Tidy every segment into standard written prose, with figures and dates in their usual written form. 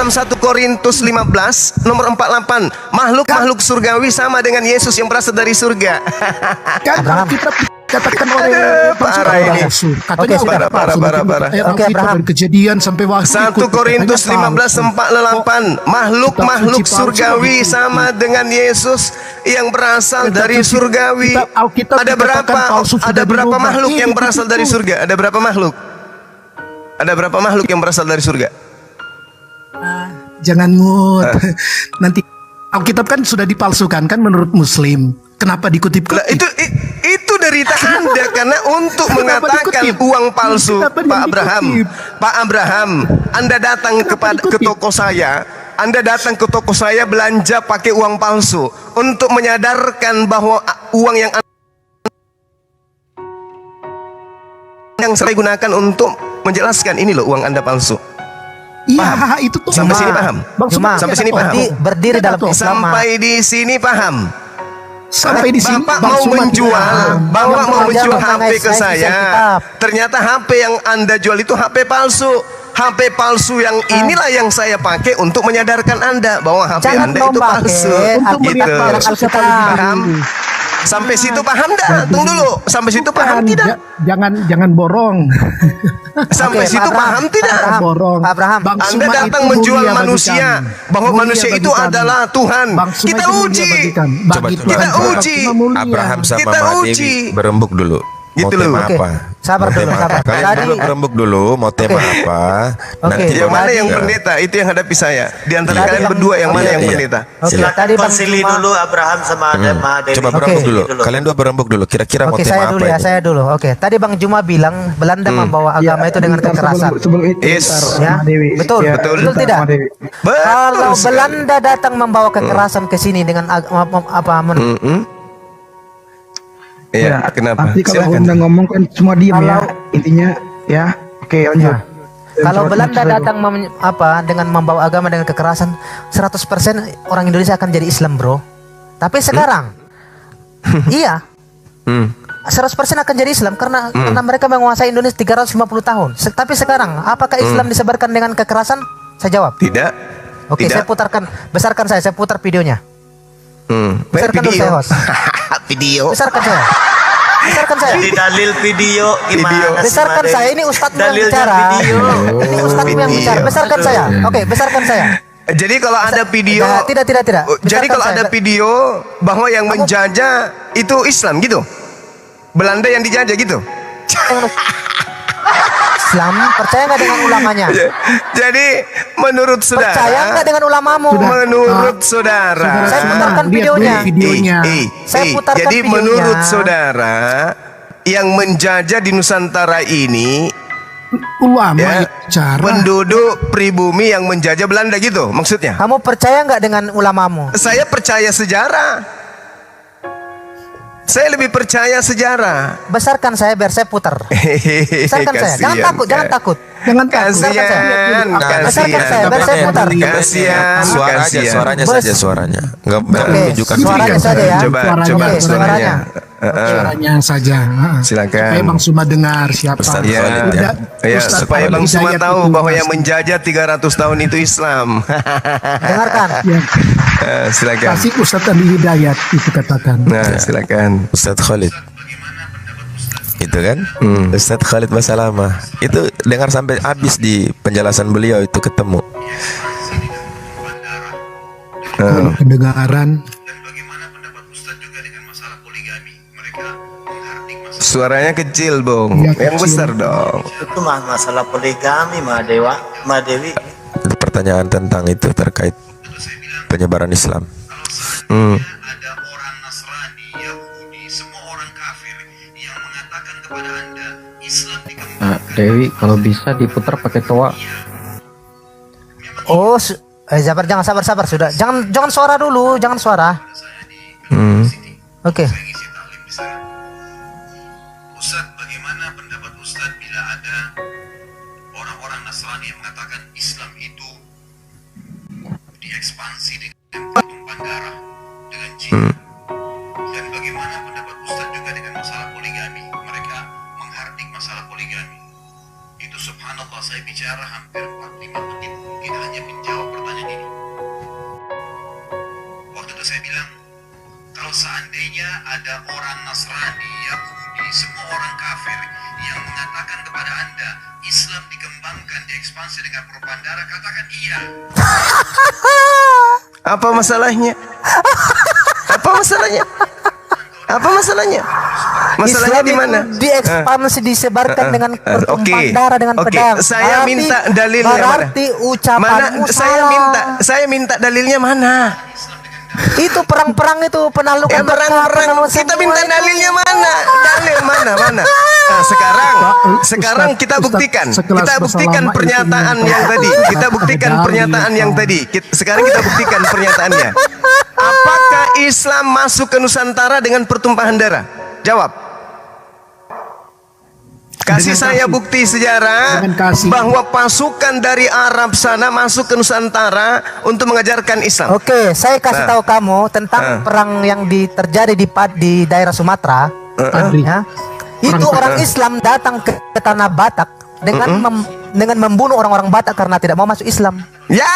dalam 1 Korintus 15 nomor 48, makhluk-makhluk surgawi sama dengan Yesus yang berasal dari surga. Kan kita katakan oleh parah ini. Katanya parah. Oke, Abraham. Kejadian sampai waktu 1 Korintus 15:48, makhluk-makhluk surgawi sama dengan Yesus yang berasal dari surgawi. Ada berapa makhluk yang berasal dari surga? Ada berapa makhluk? Ada berapa makhluk yang berasal dari surga? Jangan ngut. Nanti Alkitab kan sudah dipalsukan kan menurut Muslim. Kenapa dikutip-kutip? Itu derita Anda karena untuk mengatakan uang palsu, Pak Abraham, Anda datang ke toko saya, belanja pakai uang palsu untuk menyadarkan bahwa uang yang saya gunakan untuk menjelaskan ini loh uang Anda palsu. Iya, itu tuh. Sampai sini paham? Sampai sini paham? Berdiri dalam Islam. Sampai di sini paham? Sampai di sini Bapak mau menjual HP ke saya. Ternyata HP yang Anda jual itu HP palsu. HP palsu yang inilah yang saya pakai untuk menyadarkan Anda bahwa HP Anda itu palsu. Gitu. Paham? Sampai situ paham dah? Tunggu dulu. Sampai situ paham tidak? Jangan borong. Sampai situ paham tidak? Borong. Abraham, Anda datang menjual manusia bahwa manusia itu adalah Tuhan. Kita uji. Kita uji. Abraham sama Dewi berembuk dulu. Mau Gitu tema loh. apa? Sabar dulu, sabar. Kalian dulu berembuk dulu. Mau tema apa? Nanti Yang mana yang pendeta? Itu yang hadapi saya. Di antara kalian berdua yang mana yang pendeta? Tadi konsili dulu Abraham sama Dewi. Coba berembuk dulu. Kalian dua berembuk dulu. Kira-kira mau tema apa? Saya dulu. Oke, tadi Bang Juma bilang Belanda membawa agama itu dengan kekerasan. Ya, betul tidak? Kalau Belanda datang membawa kekerasan ke sini dengan Iya, kenapa? Nanti kalau Anda ngomong kan semua diam ya. Intinya ya. Oke, lanjut. Kalau Belanda datang dengan membawa agama dengan kekerasan, 100% orang Indonesia akan jadi Islam, bro. Tapi sekarang iya. 100% akan jadi Islam karena mereka menguasai Indonesia 350 tahun. Tapi sekarang apakah Islam disebarkan dengan kekerasan? Saya jawab. Tidak. Oke, saya putar videonya. Besarkan dulu saya, host. Video. Besarkan saya. Di dalil video gimana? Besarkan saya, ini ustadzmu yang bicara. Ini ustadzmu yang bicara. Besarkan saya. Oke, besarkan saya. Jadi kalau ada video, tidak. Jadi kalau ada video bahwa yang menjajah itu Islam gitu, Belanda yang dijajah gitu. Islam percaya nggak dengan ulamanya? Jadi menurut saudara, percaya nggak dengan ulamamu? Menurut saudara, saya putarkan videonya. Saya putarkan jadi videonya. Menurut saudara, yang menjajah di Nusantara ini ulama penduduk pribumi yang menjajah Belanda gitu maksudnya? Kamu percaya nggak dengan ulamamu? Saya percaya sejarah. Saya lebih percaya sejarah. Besarkan saya biar saya putar. Besarkan saya. Jangan takut. Kasihan. Besarkan saya biar saya putar. Kasihan. Suaranya. Enggak menunjukkan suaranya saja ya. Coba suaranya. Suaranya saja. Silakan. Supaya Bang Suma dengar siapa. Ya, supaya Bang Suma tahu bahwa yang menjajah 300 tahun itu Islam. Dengarkan. Silakan. Kasih Ustadz Ali Hidayat itu katakan. Nah, silakan. Ustadz Khalid. Itu kan? Ustadz Khalid Basalamah. Itu dengar sampai habis di penjelasan beliau itu ketemu. Kedengaran. Suaranya kecil, Bung. Yang besar dong. Itu masalah poligami, Dewi. Pertanyaan tentang itu terkait penyebaran Islam. Ada orang Nasrani, Yahudi, semua orang kafir yang mengatakan kepada Anda Islam dikembangkan. Dewi, kalau bisa diputar pakai toa. Oh, jangan sabar sudah. Jangan suara dulu, jangan suara. Oke. Ustadz, bagaimana pendapat Ustadz bila ada orang-orang Nasrani yang mengatakan Islam itu diekspansi dengan tumpahan darah, dengan jin? Dan bagaimana pendapat Ustadz juga dengan masalah poligami? Mereka menghardik masalah poligami. Itu subhanallah, saya bicara hampir 45 menit, tidak hanya menjawab pertanyaan kalau seandainya ada orang Nasrani, Yahudi, semua orang kafir yang mengatakan kepada Anda Islam dikembangkan, diekspansi dengan propaganda, katakan iya. Apa masalahnya? Apa masalahnya? Apa masalahnya? Masalahnya Islam di mana? itu diekspansi, disebarkan dengan pertumpahan Oke. darah dengan Oke, pedang. saya Berarti- minta dalilnya mana? Berarti ucapanmu Mana? Saya minta dalilnya mana? Itu perang-perang itu penaklukan Ya perang-perang penaklukan kita semua minta itu. dalilnya mana? Dalil mana? Nah, sekarang kita buktikan. sekelas Kita buktikan bersama pernyataan itu yang tadi. Kita buktikan Ada pernyataan dalil. yang tadi. Sekarang kita buktikan pernyataannya. Apakah Islam masuk ke Nusantara dengan pertumpahan darah? Jawab. Kasih Dengan saya kasih. bukti sejarah Dengan kasih. bahwa pasukan dari Arab sana masuk ke Nusantara untuk mengajarkan Islam. Oke, saya kasih tahu kamu tentang perang yang terjadi di daerah Sumatera. Ya. Itu orang Islam datang ke tanah Batak dengan dengan membunuh orang-orang Batak karena tidak mau masuk Islam. Ya.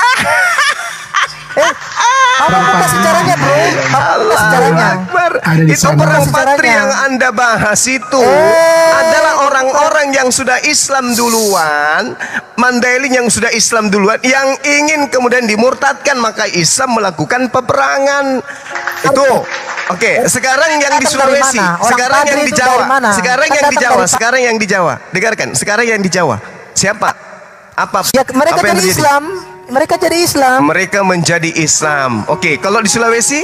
Kamu buka sejarahnya, bro. Kamu buka sejarahnya. Akbar. Ada di Itu sana. perang Sejarahnya. Patri yang Anda bahas itu adalah orang-orang yang sudah Islam duluan, Mandailing yang sudah Islam duluan, yang ingin kemudian dimurtadkan, maka Islam melakukan peperangan. Itu. Oke, sekarang yang di Datang dari Sulawesi, mana? Orang sekarang yang Padri di itu Jawa, dari mana? sekarang Kan yang di datang Jawa, dari- sekarang yang di Jawa. Dengarkan, sekarang yang di Jawa. Siapa? Apa? Ya, mereka apa yang jadi terjadi? Islam. Mereka jadi Islam. Mereka menjadi Islam. Oke, kalau di Sulawesi?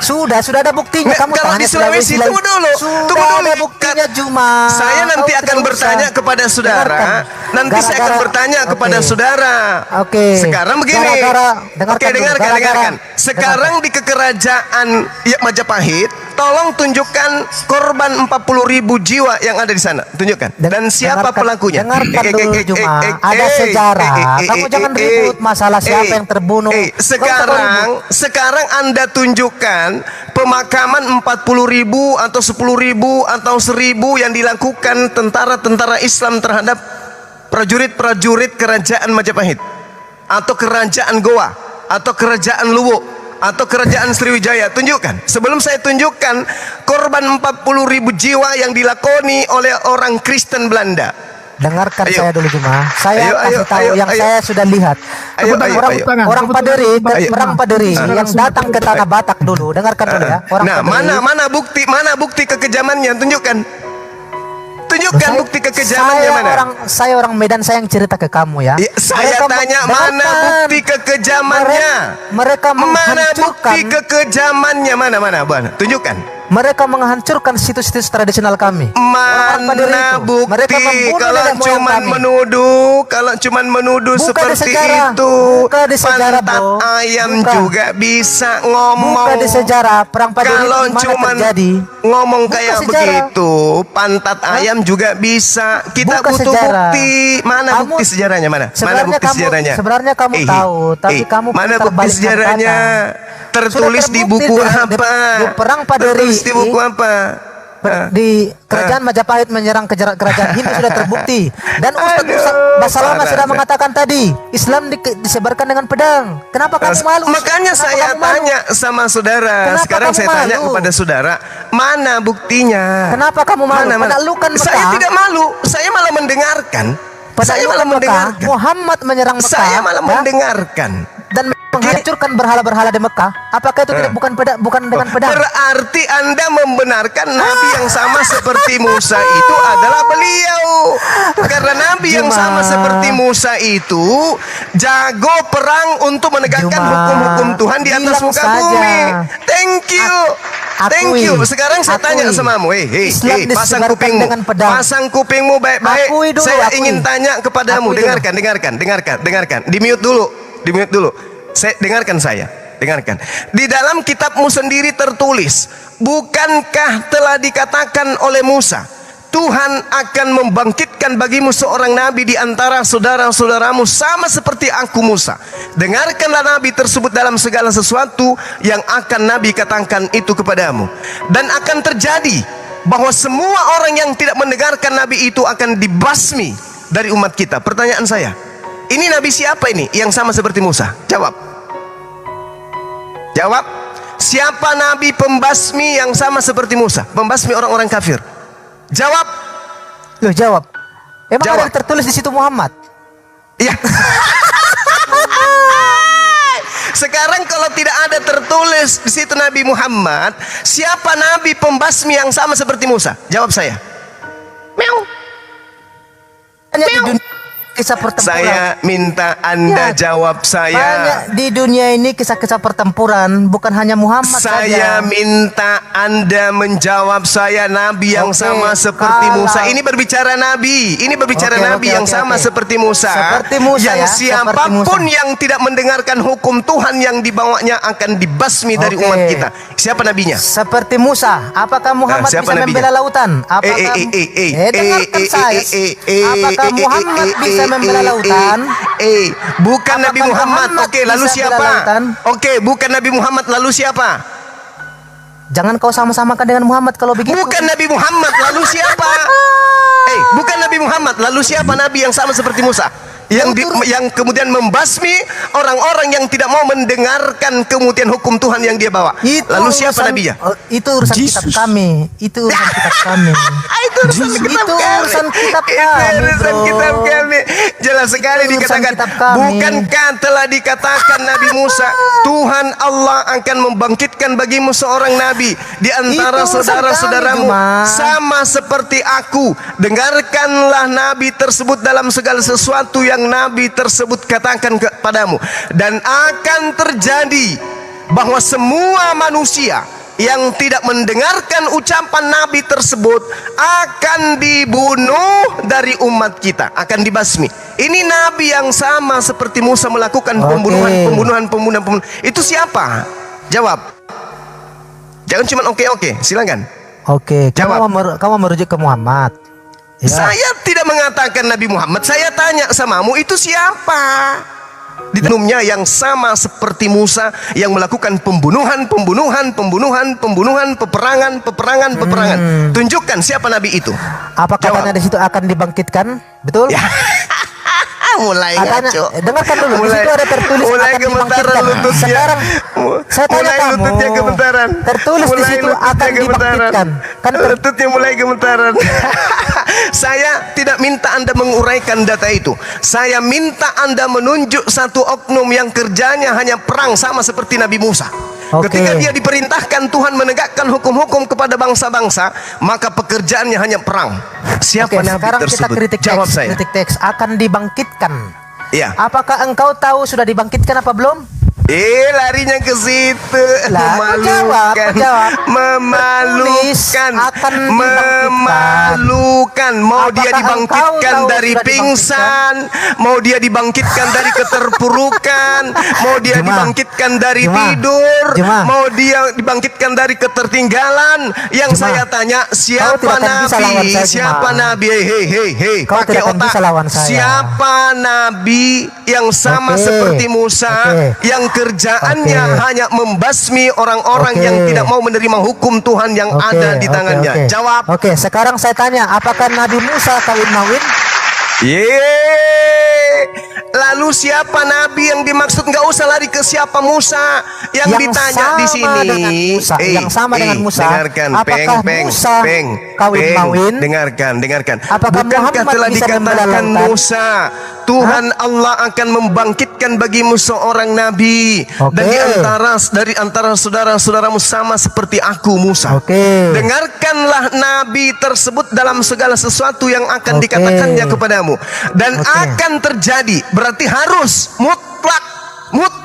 Sudah ada buktinya. Kamu Kalau tanya di Sulawesi, lagi. tunggu dulu. Sudah Tunggu dulu. ada buktinya, Juma. Saya nanti Kau akan tidak bertanya usah. kepada saudara. Dengarkan. Nanti saya akan Gara-gara- bertanya kepada Oke. saudara. Oke. Sekarang begini. Dengarkan Oke, dulu. dengarkan. Gara-gara- Sekarang di kekerajaan Majapahit, tolong tunjukkan korban 40.000 jiwa yang ada di sana. Tunjukkan. Dan siapa Dengarkan- pelakunya? Dengarkan dulu, Juma. Ada sejarah. Kamu jangan ribut masalah siapa yang terbunuh. Sekarang Anda tunjukkan pemakaman 40.000 atau 10.000 atau 1.000 yang dilakukan tentara-tentara Islam terhadap prajurit-prajurit kerajaan Majapahit atau kerajaan Goa atau kerajaan Luwu atau kerajaan Sriwijaya. Tunjukkan. Sebelum saya tunjukkan korban 40.000 jiwa yang dilakoni oleh orang Kristen Belanda. Dengarkan Ayo. saya dulu, Juma. Saya kasih tahu ayo, yang ayo. saya sudah lihat. Ayo, ayo, orang ayo. orang Paderi, Ayo. orang Paderi yang datang ke tanah Batak dulu. Dengarkan dulu ya. Orang Nah, Paderi. mana bukti kekejamannya? Tunjukkan. Tunjukkan bukti kekejamannya mana? Saya orang Medan, saya yang cerita ke kamu ya. Ya, saya Mereka tanya dengarkan. mana bukti kekejamannya? Mereka Mana menghancurkan. bukti kekejamannya? Mana? Tunjukkan. Mereka menghancurkan situs-situs tradisional kami. Orang Paderi Mana itu. bukti? Mereka membunuh Kalau nenek moyang cuman kami. menuduh, kalau cuman menuduh Buka di seperti sejarah. itu, Buka di sejarah, pantat bro. ayam Buka. juga bisa ngomong. Buka di sejarah perang Paderi itu Kalau di mana cuman terjadi. ngomong Buka kayak sejarah. begitu, pantat ayam juga bisa. Kita Buka butuh sejarah. bukti. Mana Kamu- bukti sejarahnya? Mana Sebenarnya bukti kamu- sejarahnya? sebenarnya kamu tahu, tapi kamu mana putar bukti balik sejarahnya? Tertulis Sudah di terbukti buku di- apa? di perang Paderi. Tertulis di buku apa? Di kerajaan Majapahit menyerang kerajaan Hindu sudah terbukti. Dan Ustaz Aduh, Basalama parah sudah dah. mengatakan tadi, Islam disebarkan dengan pedang. Kenapa kamu malu? Makanya Kenapa saya kamu malu? tanya sama saudara. Kenapa Sekarang kamu saya tanya malu? kepada saudara, mana buktinya? Kenapa kamu malu? Penaklukan Mekah. Saya tidak malu. Saya malah mendengarkan. Saya malah Penaklukan Mekah, mendengarkan. Muhammad menyerang Mekah. Saya malah ya, mendengarkan. dan menghancurkan berhala-berhala di Mekah. Apakah itu tidak bukan dengan pedang? Berarti Anda membenarkan Nabi yang sama seperti Musa itu adalah beliau. Karena Nabi yang Juma. sama seperti Musa itu jago perang untuk menegakkan Juma, hukum-hukum Tuhan di atas bilang muka saja. bumi. Thank you. Thank Akui. you. Sekarang saya tanya Akui. sama kamu, Islam pasang disebarkan kupingmu. dengan pedang. Pasang kupingmu baik-baik. Akui dulu, Saya akui. ingin tanya kepadamu, Akui dulu. dengarkan. Di mute dulu. Saya dengarkan. Di dalam kitabmu sendiri tertulis, bukankah telah dikatakan oleh Musa, Tuhan akan membangkitkan bagimu seorang nabi di antara saudara-saudaramu sama seperti aku Musa. Dengarkanlah nabi tersebut dalam segala sesuatu yang akan nabi katakan itu kepadamu. Dan akan terjadi bahwa semua orang yang tidak mendengarkan nabi itu akan dibasmi dari umat kita. Pertanyaan saya, ini nabi siapa ini yang sama seperti Musa? Jawab. siapa nabi pembasmi yang sama seperti Musa, pembasmi orang-orang kafir? Jawab. Loh, jawab. Emang Jawab. ada tertulis di situ Muhammad? Iya. Sekarang kalau tidak ada tertulis di situ Nabi Muhammad, siapa nabi pembasmi yang sama seperti Musa? Jawab saya. Meow. Hanya di dunia kisah pertempuran. Saya minta Anda Ya, jawab saya. Banyak di dunia ini kisah-kisah pertempuran, bukan hanya Muhammad Saya saja. minta Anda menjawab saya nabi yang Oke, sama seperti kalau- Musa. Ini berbicara nabi. Ini berbicara Oke, nabi oke, yang oke, sama oke. seperti Musa. Seperti Musa yang ya, siapapun seperti Musa. yang tidak mendengarkan hukum Tuhan yang dibawanya akan dibasmi dari Oke. umat kita. Siapa nabinya? Seperti Musa, apakah Muhammad siapa bisa nabinya? membela lautan? Apakah dengarkan saya? Apakah Muhammad bisa membela lautan? Bukan Nabi Apakah Muhammad. Muhammad Oke, lalu bisa bela siapa? lautan? Oke, bukan Nabi Muhammad, lalu siapa? Jangan kau sama-samakan dengan Muhammad kalau begitu. Bukan Nabi Muhammad, lalu siapa? Bukan Nabi Muhammad, lalu siapa nabi yang sama seperti Musa? Yang kemudian membasmi orang-orang yang tidak mau mendengarkan kemudian hukum Tuhan yang dia bawa. Lalu siapa nabinya? Itu urusan kitab kami. Itu urusan kitab kami. Itu urusan kitab Itu kami. urusan kitab Itu kami, urusan bro. kitab kami. Jelas sekali Itu urusan dikatakan. kitab kami. Bukankah telah dikatakan Nabi Musa, Tuhan Allah akan membangkitkan bagimu seorang nabi di antara Itu urusan saudara-saudaramu kami, Juma. sama seperti aku. Dengarkanlah nabi tersebut dalam segala sesuatu yang nabi tersebut katakan kepadamu, dan akan terjadi bahwa semua manusia yang tidak mendengarkan ucapan nabi tersebut akan dibunuh dari umat kita, akan dibasmi. Ini nabi yang sama seperti Musa melakukan pembunuhan. Itu siapa? Jawab. Jangan cuma oke, silakan. Oke, Jawab. kamu merujuk ke Muhammad. Ya. Saya tidak mengatakan Nabi Muhammad. Saya tanya samamu, itu siapa? Di dalamnya yang sama seperti Musa yang melakukan pembunuhan, peperangan. Tunjukkan siapa Nabi itu. Apa Jawab. katanya di situ akan dibangkitkan? Betul? Ya. Mulai Katanya, ngaco. dengarkan dulu. Di situ ada tertulis mulai akan gemetaran dibangkitkan. lututnya. Sekarang saya tanya mulai kamu. lututnya gemetaran. Tertulis di Mulai situ lututnya akan dibangkitkan. Kan lututnya mulai gemetaran. Saya tidak minta Anda menguraikan data itu. Saya minta Anda menunjuk satu oknum yang kerjanya hanya perang sama seperti Nabi Musa. Oke. Ketika dia diperintahkan Tuhan menegakkan hukum-hukum kepada bangsa-bangsa, maka pekerjaannya hanya perang. Siapa Oke, Nabi sekarang kita tersebut? kritik Jawab teks. saya. Kritik teks akan dibangkitkan. Iya. Apakah engkau tahu sudah dibangkitkan apa belum? Larinya ke situ. Lah, Memalukan. jawab. Tulis Memalukan. akan dibangkitkan. Memalukan. Mau dia Apakah dibangkitkan engkau tahu dari sudah pingsan, mau dia dibangkitkan dari keterpurukan, mau dia Juma. dibangkitkan dari Juma. tidur, Juma. mau dia dibangkitkan dari ketertinggalan. Yang Juma. saya tanya, Kau siapa tidak akan bisa lawan nabi? saya, Juma. Siapa nabi? Hei, Kau pakai tidak akan otak. bisa lawan saya. Siapa nabi yang sama Oke. seperti Musa, Oke. yang kerjaannya Oke. hanya membasmi orang-orang Oke. yang tidak mau menerima hukum Tuhan yang ada di tangannya? Oke. Jawab. Oke, sekarang saya tanya, apakah Nabi Musa kawin-mawin? Lalu siapa nabi yang dimaksud? Nggak usah lari ke siapa Musa yang ditanya di sini. Dengan Musa, yang sama dengan Musa. Dengarkan, Apakah Musa kawin-mawin? Dengarkan. Apakah Bukankah Muhammad telah bisa membela dikatakan lautan? Musa, Tuhan Allah akan membangkitkan bagimu seorang nabi Oke. dari antara saudara-saudaramu sama seperti aku Musa. Oke. Dengarkanlah nabi tersebut dalam segala sesuatu yang akan Oke. dikatakannya kepadamu, dan Oke. akan terjadi, berarti harus mutlak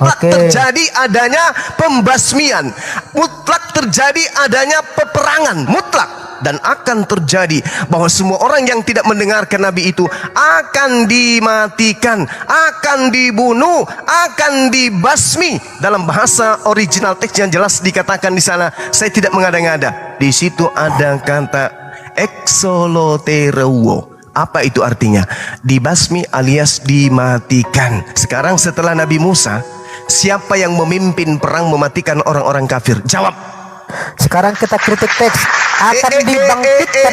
Oke. terjadi adanya pembasmian, mutlak terjadi adanya peperangan, mutlak. Dan akan terjadi bahwa semua orang yang tidak mendengarkan nabi itu akan dimatikan, akan dibunuh, akan dibasmi. Dalam bahasa original teks yang jelas dikatakan di sana, saya tidak mengada-ngada. Di situ ada kata exoloteruo. Apa itu artinya? Dibasmi alias dimatikan. Sekarang setelah Nabi Musa, siapa yang memimpin perang mematikan orang-orang kafir? Jawab. Sekarang kita kritik teks. Akan dibangkitkan.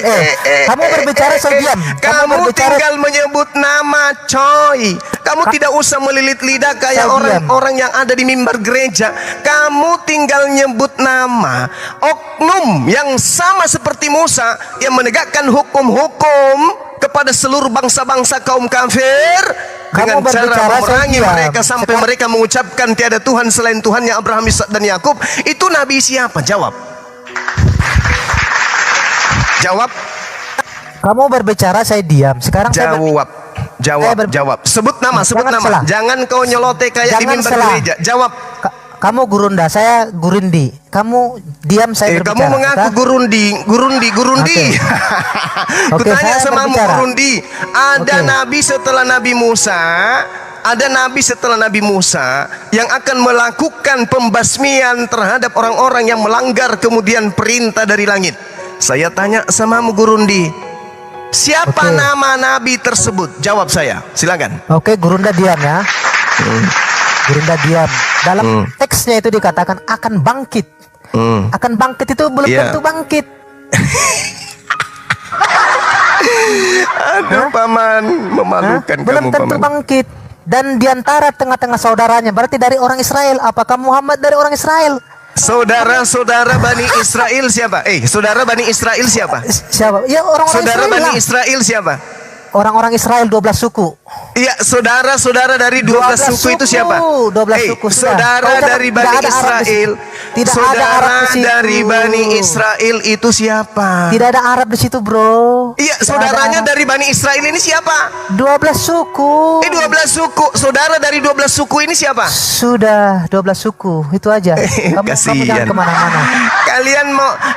Kamu berbicara saya diam. Kamu berbicara. tinggal menyebut nama, coy. Kamu tidak usah melilit lidah kayak Saya diam. orang-orang yang ada di mimbar gereja. Kamu tinggal nyebut nama oknum yang sama seperti Musa yang menegakkan hukum-hukum kepada seluruh bangsa-bangsa kaum kafir dengan Kamu cara berbicara, memerangi saya diam. mereka sampai Sekarang- mereka mengucapkan tiada Tuhan selain Tuhannya Abraham, Ishak dan Yakub. Itu nabi siapa? Jawab. Jawab. Kamu berbicara, saya diam. Sekarang saya Jawab. Jawab. Sebut nama, sebut Jangan nama. salah. Jangan kau nyelote kayak di Jangan mimbar salah. gereja. Jawab. kamu Gurunda, saya Gurindi. Kamu diam, saya berbicara. Kamu mengaku Kita- Gurundi. Oke, Kutanya saya sama berbicara. Gurundi. Ada Oke. nabi setelah Nabi Musa. Ada nabi setelah Nabi Musa yang akan melakukan pembasmian terhadap orang-orang yang melanggar kemudian perintah dari langit. Saya tanya sama Gurundi, siapa Oke. nama nabi tersebut? Jawab saya, silakan. Oke, Gurunda diam ya. Gurunda diam. Dalam teksnya itu dikatakan akan bangkit. Akan bangkit itu belum Iya. tentu bangkit. Aduh, paman, memalukan Belum kamu, tentu paman. bangkit. Dan diantara tengah-tengah saudaranya, berarti dari orang Israel. Apakah Muhammad dari orang Israel? Saudara-saudara Bani Israel siapa? Saudara Bani Israel siapa? Siapa? Ya orang-orang Saudara Israel Bani lah. Israel siapa? Orang-orang Israel 12 suku. Iya, saudara-saudara dari 12 suku itu siapa? 12 suku sudah. Saudara Oh, jangan- dari tidak Bani ada Arab di Israel. situ. Tidak ada Saudara Arab di situ. dari Bani Israel itu siapa? Tidak ada Arab di situ, bro. Iya, Tidak saudaranya ada Arab. dari Bani Israel ini siapa? 12 suku. 12 suku. Saudara dari 12 suku ini siapa? Sudah 12 suku. Itu aja. Kamu jangan Kasihan. kemana-mana.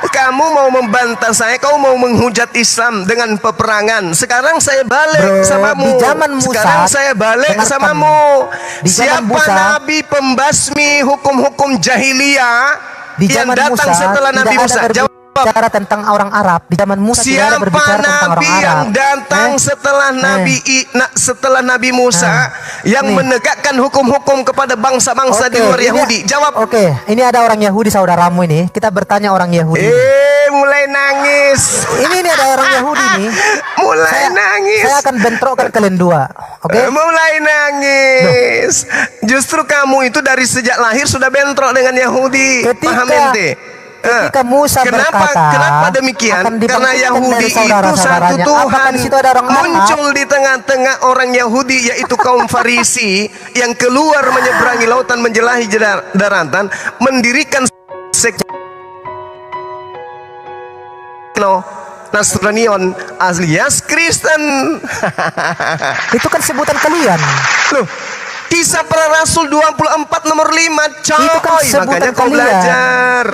Kamu mau membantah saya, kau mau menghujat Islam dengan peperangan. Sekarang saya balik Bro, samamu. di zaman Musa, Sekarang saya balik dengarkan. samamu. Di zaman Siapa Musa, nabi pembasmi hukum-hukum jahiliyah Di yang zaman datang Musa setelah Nabi tidak Musa? ada Jawab. berbicara tentang orang Arab. Di zaman Musa tidak ada Siapa berbicara tentang orang nabi Arab. yang datang setelah Nabi Musa yang Nih. menegakkan hukum-hukum kepada bangsa-bangsa di Oke, luar ini- Yahudi? Jawab. Oke, ini ada orang Yahudi saudaramu ini. Kita bertanya orang Yahudi. Mulai nangis. Ini ada orang Yahudi nih. Mulai nangis. Saya akan bentrokkan kalian dua. Oke? Mulai nangis. Justru kamu itu dari sejak lahir sudah bentrok dengan Yahudi. Paham ente? Ketika Musa berkata, Kenapa demikian? akan Karena dibangkitkan Yahudi dari itu satu saudara-saudaranya. Tuhan. Apakah di situ ada orang Arab? Muncul di tengah-tengah orang Yahudi, yaitu kaum Farisi yang keluar menyeberangi lautan menjelahi daratan, mendirikan sek Nasranion alias Kristen. Itu kan sebutan kalian. Loh, Kisah Para Rasul 24 nomor 5 coy. Itu kan sebutan Makanya kau kalian. belajar.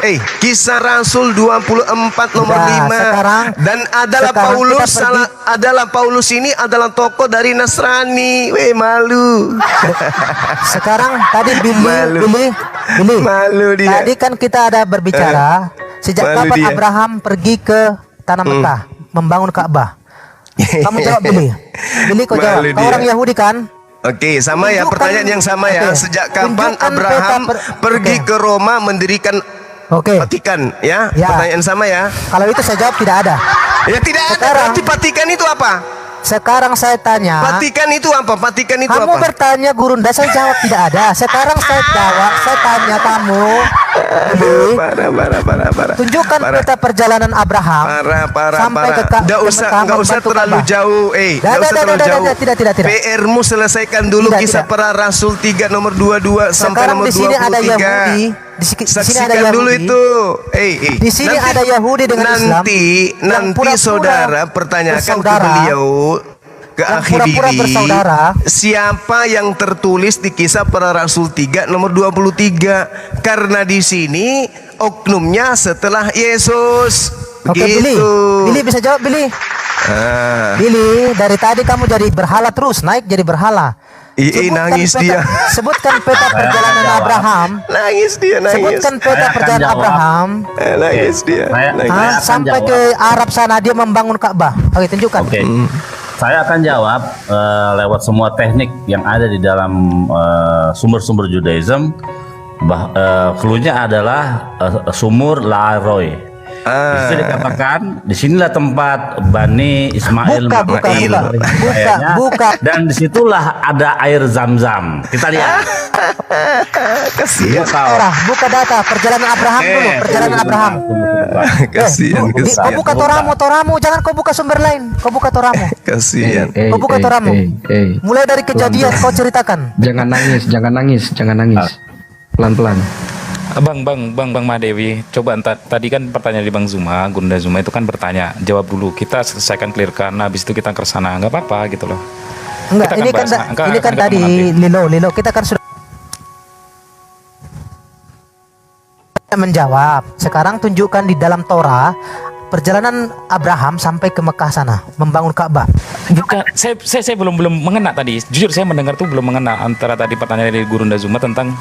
Kisah Rasul 24 nomor Nah, 5. sekarang- Dan adalah sekarang Paulus kita pergi- Paulus ini adalah tokoh dari Nasrani. Weh, malu. Sekarang tadi Malu. Billy. Malu dia. Tadi kan kita ada berbicara sejak Malu kapan dia. Abraham pergi ke tanah Mekah membangun Ka'bah. Kamu jawab Billy. Billy kau jawab. Malu Kau dia. orang Yahudi kan? Oke, sama ya, Tunjukkan- pertanyaan yang sama ya. Oke. Sejak kapan Tunjukkan Abraham peta pergi oke. ke Roma mendirikan Oke. Vatikan ya? Ya. Pertanyaan sama ya. Kalau itu saya jawab tidak ada. Ya tidak ada. Sekarang- Berarti Vatikan itu apa? Sekarang saya tanya. Vatikan itu apa? Vatikan itu Kamu apa? bertanya Gurunda, saya jawab tidak ada. Sekarang saya jawab, saya tanya kamu. Billy, Parah. tunjukkan Parah. peta perjalanan Abraham sampai ke Nggak usah membantu terlalu Ka'bah. jauh. Nggak usah terlalu jauh. Tidak. PR-mu selesaikan dulu Tidak, Kisah tidak. Para Rasul 3 nomor 22 sampai Sekarang nomor di sini ada 23. Yahudi. Di sini ada Saksikan Yahudi. dulu itu. Di sini ada Yahudi dengan Islam. yang Nanti pura-pura saudara pertanyakan ke bersaudara. beliau, ke Yang akhi pura-pura diri, bersaudara. siapa yang tertulis di Kisah Para Rasul 3 nomor 23? Karena di sini oknumnya setelah Yesus. Oke, Billy. Begitu. Billy bisa jawab, Billy. Ah. Billy, dari tadi kamu jadi berhala terus, naik jadi berhala. Nangis dia. Sebutkan peta perjalanan jawab. Abraham. Nangis dia, nangis. Sebutkan peta Saya akan perjalanan jawab. Abraham. Nangis dia. Saya akan Sampai jawab. ke Arab sana dia membangun Ka'bah. Oke, tunjukkan. Oke. Saya akan jawab lewat semua teknik yang ada di dalam sumber-sumber Judaism. Cluenya adalah sumur Laroy. Itu dikatakan disinilah tempat Bani Ismail buka. dan disitulah ada air Zam-Zam. Kita lihat. Kasihan. Buka data perjalanan Abraham dulu, perjalanan Abraham. Kasihan. Kau buka toramu, jangan kau buka sumber lain. Kau buka toramu. Kasihan. Kau buka toramu. Mulai dari kejadian kau ceritakan. Jangan nangis. Pelan-pelan. Bang Madewi, coba tadi kan pertanyaan di Bang Zuma, Gunda Zuma itu kan bertanya, jawab dulu, kita selesaikan clearkan, habis itu kita ke sana, nggak apa-apa gitu loh. Enggak, ini kan tadi Lilo, kita kan sudah menjawab. Sekarang tunjukkan di dalam Torah perjalanan Abraham sampai ke Mekah sana membangun Ka'bah. Bukan, saya belum mengena tadi. Jujur saya mendengar tuh belum mengena antara tadi pertanyaan dari Guru Zuma tentang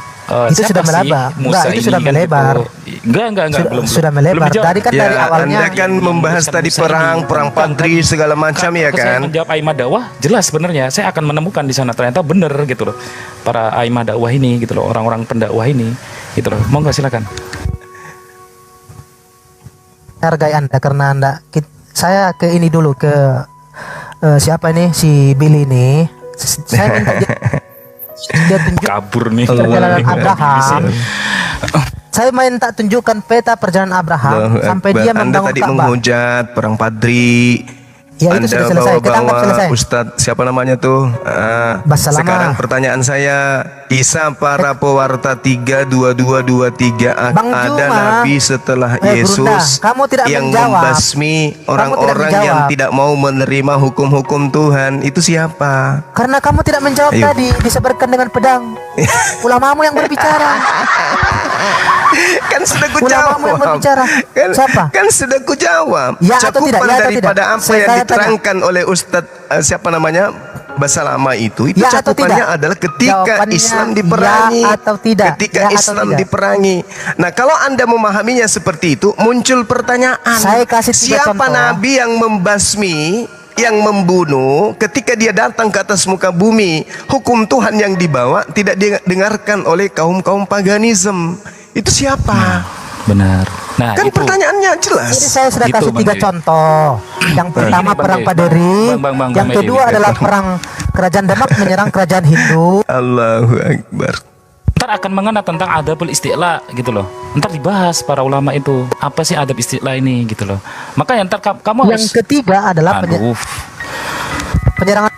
itu sudah melebar. Enggak, itu sudah melebar. Enggak, belum. Sudah melebar. Tadi kan dari awalnya Anda kan membahas tadi perang Padri segala macam ya kan? Saya menjawab aimah dakwah, jelas sebenarnya saya akan menemukan di sana ternyata benar gitu loh. Para aimah dakwah ini gitu loh, orang-orang pendakwah ini gitu loh. Monggo silakan. Hargai Anda karena saya ke ini dulu ke siapa ini si Billy ini. Saya minta dia tunjuk kabur nih perjalanan Abraham. Saya minta tunjukkan peta perjalanan Abraham sampai dia Anda membangun tadi Ka'bah. menghujat perang Padri. Ya itu sudah selesai. Kita anggap selesai. Ustadz siapa namanya tuh? Basalama. Sekarang pertanyaan saya, Isa para pewarta 3:22-23 Bang ada Juma, nabi setelah Brunda, Yesus kamu tidak yang menjawab. membasmi orang-orang yang menjawab. tidak mau menerima hukum-hukum Tuhan. Itu siapa? Karena kamu tidak menjawab Ayo. tadi disebarkan dengan pedang. Ulamamu yang berbicara. Kan sudah ku Ulamamu yang jawab. berbicara. Siapa? Kan sudah ku jawab. Ya atau Cakupan tidak? Ya atau daripada tidak? apa yang diterangkan oleh Ustadz siapa namanya? Basalama itu Ya atau cakupannya tidak? adalah ketika Jawabannya Islam diperangi. ya atau tidak? Ketika Ya atau Islam tidak? diperangi. Nah, kalau Anda memahaminya seperti itu, muncul pertanyaan. Saya kasih 3 siapa contoh. nabi yang membasmi, yang membunuh ketika dia datang ke atas muka bumi, hukum Tuhan yang dibawa tidak didengarkan oleh kaum-kaum paganisme. Itu siapa? Benar. Nah, Kan itu. pertanyaannya jelas. Jadi saya sudah Itu, kasih Bang 3 Dewi. contoh. Yang pertama Bang perang Dewi. Paderi, Bang yang Dewi. kedua adalah perang kerajaan Demak menyerang kerajaan Hindu. Allahu Akbar. Ntar akan mengena tentang adabul isti'la gitu loh. Ntar dibahas para ulama itu apa sih adab isti'la ini gitu loh. Makanya ntar kamu Yang harus. ketiga adalah Aduh. penyerangan.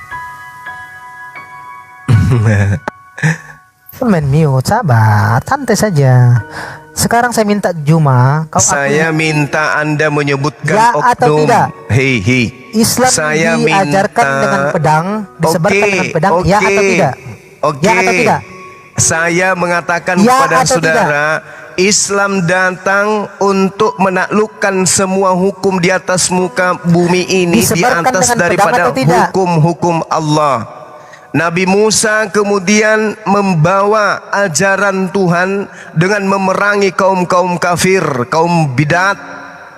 Main mute, sabar, santai saja. Sekarang saya minta Juma, kau Saya minta Anda menyebutkan Ya atau oknum. tidak? Hei. Islam Saya diajarkan minta dengan pedang, disebarkan dengan pedang, ya atau tidak? Oke. Ya atau tidak? Saya mengatakan Ya kepada atau saudara, Islam datang untuk menaklukkan semua hukum di atas muka bumi ini di Disebarkan atas dengan pedang daripada atau tidak? hukum-hukum Allah. Nabi Musa kemudian membawa ajaran Tuhan dengan memerangi kaum-kaum kafir, kaum bidat,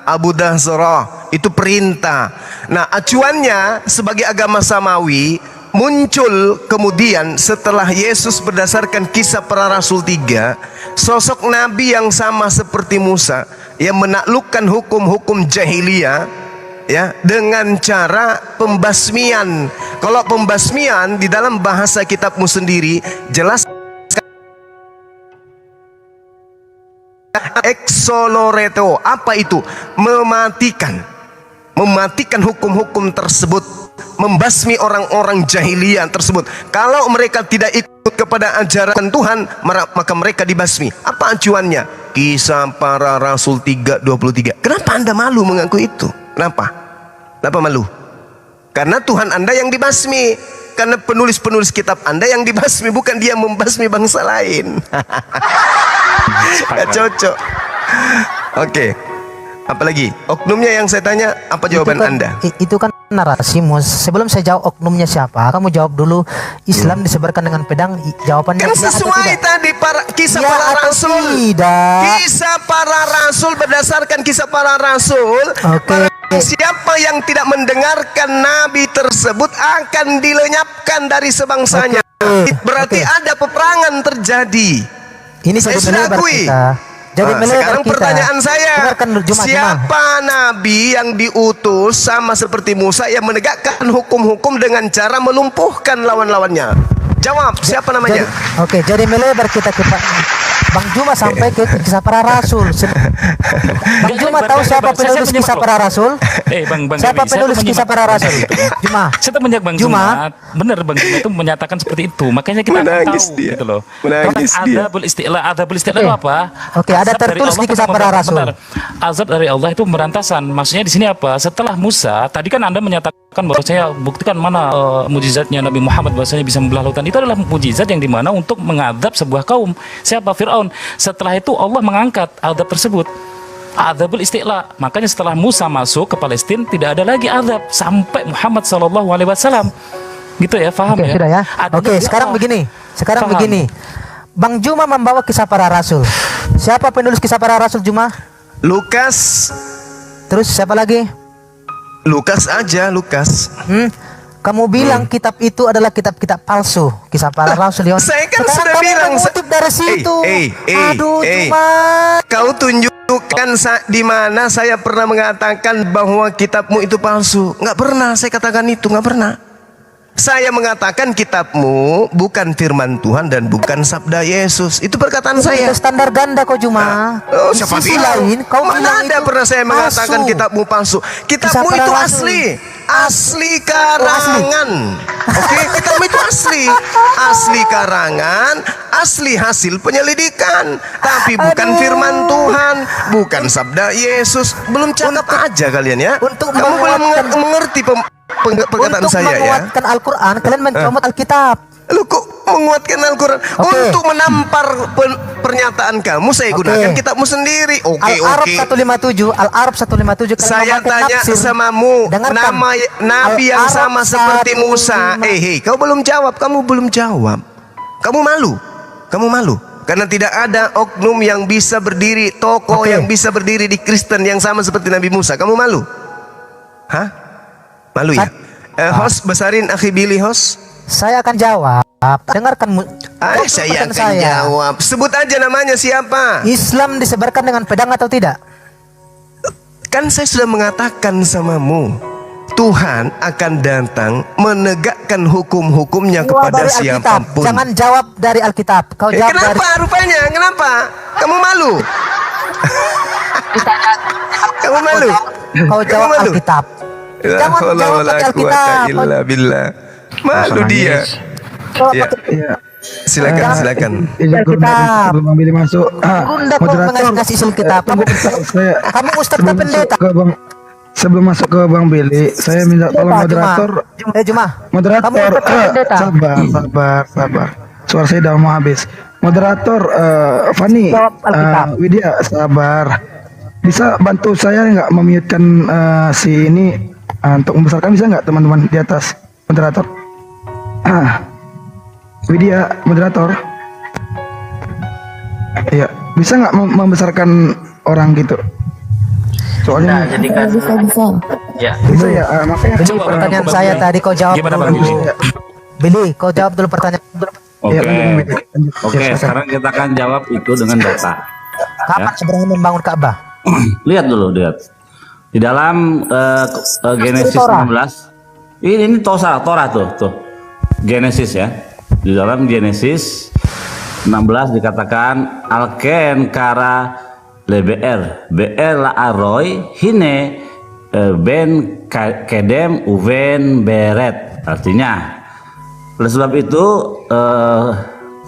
Abu Dahzara. Itu perintah. Nah, acuannya sebagai agama samawi muncul kemudian setelah Yesus berdasarkan kisah para rasul 3, sosok nabi yang sama seperti Musa yang menaklukkan hukum-hukum jahiliyah ya dengan cara pembasmian. Kalau pembasmian di dalam bahasa kitabmu sendiri jelas exoloreto. Apa itu? Mematikan hukum-hukum tersebut, membasmi orang-orang jahiliyah tersebut. Kalau mereka tidak ikut kepada ajaran Tuhan, maka mereka dibasmi. Apa acuannya? Kisah para Rasul 3:23. Kenapa Anda malu mengaku itu? Kenapa malu? Karena Tuhan Anda yang dibasmi. Karena penulis-penulis kitab Anda yang dibasmi, bukan dia membasmi bangsa lain. Gak cocok. Oke. Apalagi? Oknumnya yang saya tanya, apa jawaban Anda? Itu kan narasimu. Sebelum saya jawab oknumnya siapa, kamu jawab dulu. Islam disebarkan dengan pedang. Jawabannya Kan ya atau sesuai tidak? tadi kisah Ya para atau rasul. tidak? Kisah para rasul, berdasarkan kisah para rasul. Oke. Siapa yang tidak mendengarkan nabi tersebut akan dilenyapkan dari sebangsanya. Berarti ada peperangan terjadi. Ini Saya sudah sudah melebar akui. kita. Jadi melebar sekarang kita. pertanyaan saya, Dengarkan dulu, Juma. siapa nabi yang diutus sama seperti Musa yang menegakkan hukum-hukum dengan cara melumpuhkan lawan-lawannya? Jawab, siapa namanya? Oke, jadi melebar kita ke Bang Juma sampai ke kisah para rasul. Bang Juma tahu siapa penulis kisah para rasul? Bang Siapa Dewi, saya penulis tuh kisah para rasul? Juma. Saya tuh menyimak Bang Juma. Juma. Bener Bang Juma itu menyatakan seperti itu. Makanya kita akan Menangis tahu dia. gitu loh. Menangis dia. Adabul isti'la itu apa? Oke, ada Azab dari tertulis Allah di kisah itu para rasul. benar. Azab dari Allah itu pemberantasan. Maksudnya di sini apa? Setelah Musa, tadi kan Anda menyatakan bahwa saya buktikan mana mujizatnya Nabi Muhammad bahwasanya bisa membelah lautan. Itu adalah mujizat yang dimana untuk mengadab sebuah kaum. Siapa? Fir'aun. Setelah itu Allah mengangkat adab tersebut. Adabul isti'la. Makanya setelah Musa masuk ke Palestina tidak ada lagi adab sampai Muhammad SAW. Gitu ya, paham Oke, ya? sudah ya. Adanya Oke, di sekarang Allah. begini. Sekarang Paham. begini. Bang Juma membawa kisah para rasul. Siapa penulis kisah para rasul Juma? Lukas. Terus siapa lagi? Lukas aja, Lukas. Kamu bilang kitab itu adalah kitab-kitab palsu, kisah para rasul. Saya kan Sekarang sudah kamu bilang, mengutip dari situ. Aduh, hey. Juma. Kau tunjukkan di mana saya pernah mengatakan bahwa kitabmu itu palsu. Nggak pernah saya katakan itu, nggak pernah. Saya mengatakan kitabmu bukan firman Tuhan dan bukan sabda Yesus. Itu perkataan saya. Itu standar ganda kok Juma. Oh, Di siapa sisi bilang? lain, kau Mana bilang ada itu pernah saya mengatakan palsu. kitabmu palsu? Kitabmu Kisah para itu rasul. asli karangan. Oke, kitabmu itu asli karangan, asli hasil penyelidikan. Tapi bukan firman Tuhan, bukan sabda Yesus. Belum cakap aja kalian ya. untuk Kamu belum menguatkan- mengerti perkataan Untuk saya ya. menguatkan Al-Quran, kalian mencomot Alkitab. Lu kok menguatkan Al-Quran? Oke. Untuk menampar pernyataan kamu, saya Oke. gunakan kitabmu sendiri. Oke, Al-Arab oke. 157, Al-Arab 157. kalian Saya memakai tanya tafsir. samamu, Dengarkan. nama Nabi yang Al-Arab sama seperti Musa. 155. Kau belum jawab, kamu belum jawab. Kamu malu, kamu malu. Karena tidak ada oknum yang bisa berdiri, tokoh Oke. yang bisa berdiri di Kristen yang sama seperti Nabi Musa. Kamu malu? Hah? Malu ya? Host, besarin akhi Billy, host. Saya akan jawab. Dengarkan Saya pertanyaan akan jawab. Sebut aja namanya siapa? Islam disebarkan dengan pedang atau tidak? Kan saya sudah mengatakan samamu, Tuhan akan datang menegakkan hukum-hukumnya Jawab kepada dari Alkitab. siapapun. Jangan jawab dari Alkitab. Kau jawab dari Kenapa rupanya? Kenapa? Kamu malu? Kamu malu? Kau Kamu jawab malu? Alkitab. La Jangan haula jawab wala pakai quwata Alkitab. illa billah. Malu dia. Jawab Ya, pakai Iya. silakan, silakan. Izin Alkitab. sebelum Bang Billy masuk. Bunda kok mengasih Alkitab. Kamu saya kamu ustaz sebelum apa pendeta? masuk ke Bang sebelum masuk ke Bang Billy, saya minta tolong moderator. Juma. Moderator, Kamu ustaz apa pendeta? sabar. Suara saya udah mau habis. Moderator, Fani, Jawab Alkitab. Widya, sabar. Bisa bantu saya nggak memute-kan si ini untuk membesarkan, bisa nggak teman-teman di atas? Moderator. Widya, moderator. Iya, bisa nggak membesarkan orang gitu? Soalnya Jadi kan ya. bisa ya, makanya Billy, pertanyaan saya tadi kau jawab Gimana, Bang dulu. Billy? Billy, kau jawab dulu pertanyaan. Oke. Ya, lanjut. Oke, Ya, silakan. sekarang kita akan jawab itu dengan data. Kapan sebenarnya membangun Ka'bah? Lihat dulu, lihat. Di dalam Genesis Torah. 16. Ini Torah tuh. Genesis ya. Di dalam Genesis 16 dikatakan Alken kara leber la aroy hine ben kedem uven beret. Artinya oleh sebab itu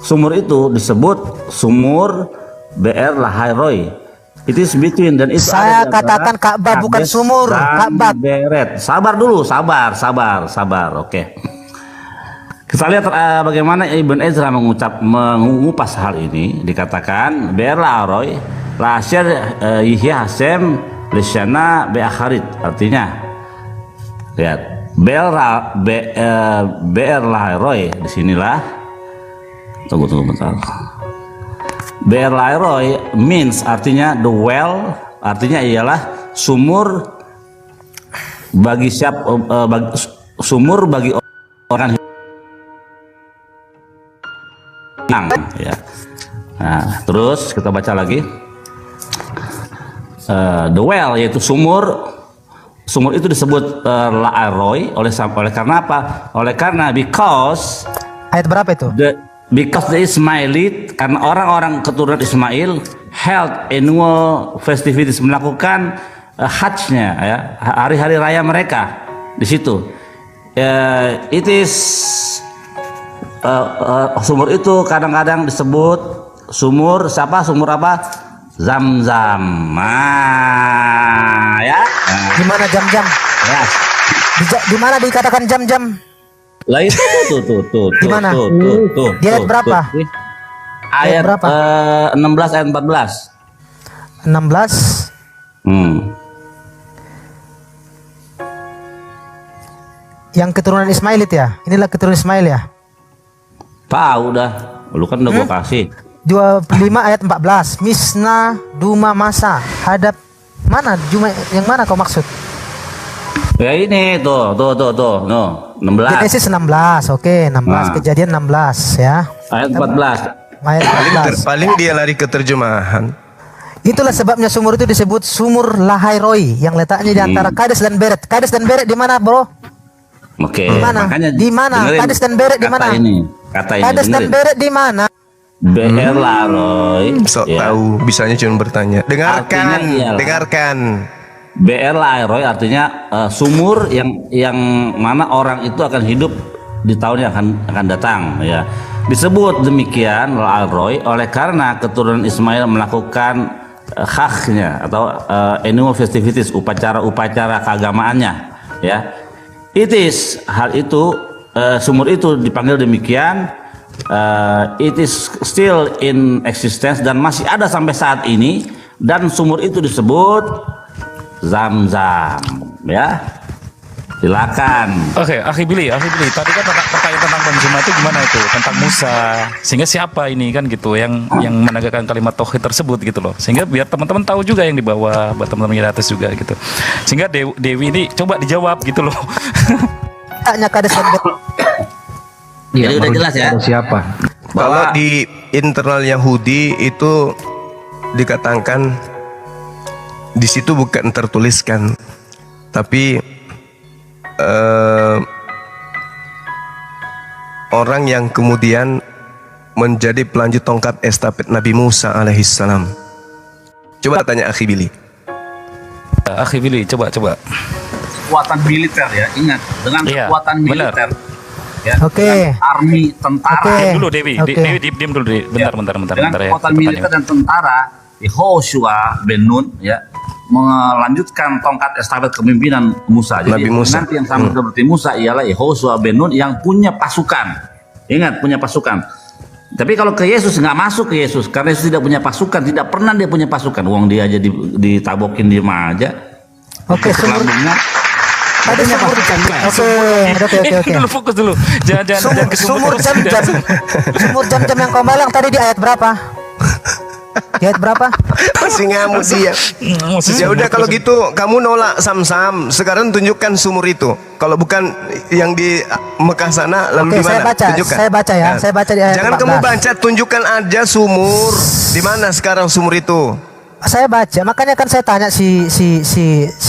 sumur itu disebut sumur BR Laharoy. It is between dan itu Saya ada di antara katakan Ka'bah bukan Kades sumur, dan Ka'bah. Beret. Sabar dulu, sabar. Oke. Kita lihat bagaimana Ibn Ezra mengupas hal ini. Dikatakan BR Laharoy Lasir Yihya Hasem Lisyana Be'akharit. Artinya lihat BR Laharoy disinilah. Tunggu bentar. BR Laharoy means artinya the well, artinya ialah sumur bagi sumur bagi orang hilang ya. Nah, terus kita baca lagi. the well, yaitu sumur. Sumur itu disebut La'aroi oleh karena apa? Oleh karena because Ayat berapa itu? because the Ismailite, karena orang-orang keturunan Ismail held annual festivities, melakukan hajnya, ya, hari-hari raya mereka di situ. It is sumur itu kadang-kadang disebut sumur siapa? Sumur apa? Zam-zam. Ya. Di mana jam-jam? Ya. Di mana dikatakan jam-jam? Lah itu tuh. Di mana? Tuh. Di ayat berapa? Ayat berapa? 16 ayat 14. 16. Yang keturunan Ismail itu ya? Inilah keturunan Ismail ya? Tahu dah. Lu kan udah gua kasih. 25 ayat 14. Misna Duma Masa. Hadap mana? Juma yang mana kau maksud? Ya ini tuh. No, 16. Genesis 16. Oke, 16. Nah. Kejadian 16 ya. Ayat 14. Ayat 14. Paling dia lari ke terjemahan. Itulah sebabnya sumur itu disebut sumur Lahairoi yang letaknya di antara Kades dan Beret. Kades dan Beret di mana, Bro? Oke. Di mana? Makanya Di mana? dengerin Kades dan Beret di mana? Kata ini. Kades dan dengerin. Beret di mana? BR Laroy. Sok ya. tahu, bisanya cuma bertanya. Artinya iyalah. Dengarkan. BR Laroy artinya sumur yang mana orang itu akan hidup di tahun yang akan datang, ya. Disebut demikian Laroy oleh karena keturunan Ismail melakukan haknya atau annual festivities, upacara keagamaannya, ya. Hal itu sumur itu dipanggil demikian. It is still in existence dan masih ada sampai saat ini, dan sumur itu disebut Zam-zam, ya. Silakan. Oke, Akhi Billy, tadi kan pertanyaan tentang Bang Zuma itu gimana itu? Tentang Musa. Sehingga siapa ini kan gitu yang menegakkan kalimat tauhid tersebut gitu loh. Sehingga biar teman-teman tahu juga yang di bawah, buat teman-teman yang di atas juga gitu. Sehingga Dewi ini coba dijawab gitu loh. Tanya Kades dan Beret. Jadi udah jelas ya. Siapa? Kalau di internal Yahudi itu dikatakan di situ bukan tertuliskan, tapi orang yang kemudian menjadi pelanjut tongkat estafet Nabi Musa alaihissalam. Coba tanya Akhi Billy. Akhi Billy, coba. Kekuatan militer ya, ingat dengan Iya, kekuatan benar. militer. Ya, Oke. dengan army, tentara. Oke. Diam dulu Dewi, Oke. Dewi diam dulu Dewi. Bentar Dengan ya. kekuatan militer dan tentara, Yehoshua ben Nun ya melanjutkan tongkat estafet kepemimpinan Musa. Jadi Nabi Musa. nanti yang sama seperti Musa ialah Yehoshua ben Nun yang punya pasukan. Ingat, punya pasukan. Tapi kalau ke Yesus nggak masuk ke Yesus karena Yesus tidak punya pasukan, tidak pernah dia punya pasukan. Uang dia aja ditabokin di aja. Oke, sumur. Tadi sumur. Oke. Dulu fokus dulu. Jangan ke Sumur jam-jam. Sumur jam-jam yang kau bilang tadi di ayat berapa? Di ayat berapa? Masih ngamuk dia. Ya udah kalau gitu kamu nolak Sam-Sam. Sekarang tunjukkan sumur itu. Kalau bukan yang di Mekah sana lalu Oke, di mana? saya baca. Tunjukkan. Saya baca ya. Nah, Saya baca di ayat jangan 14. kamu baca, tunjukkan aja sumur. Di mana sekarang sumur itu? Saya baca, makanya kan saya tanya si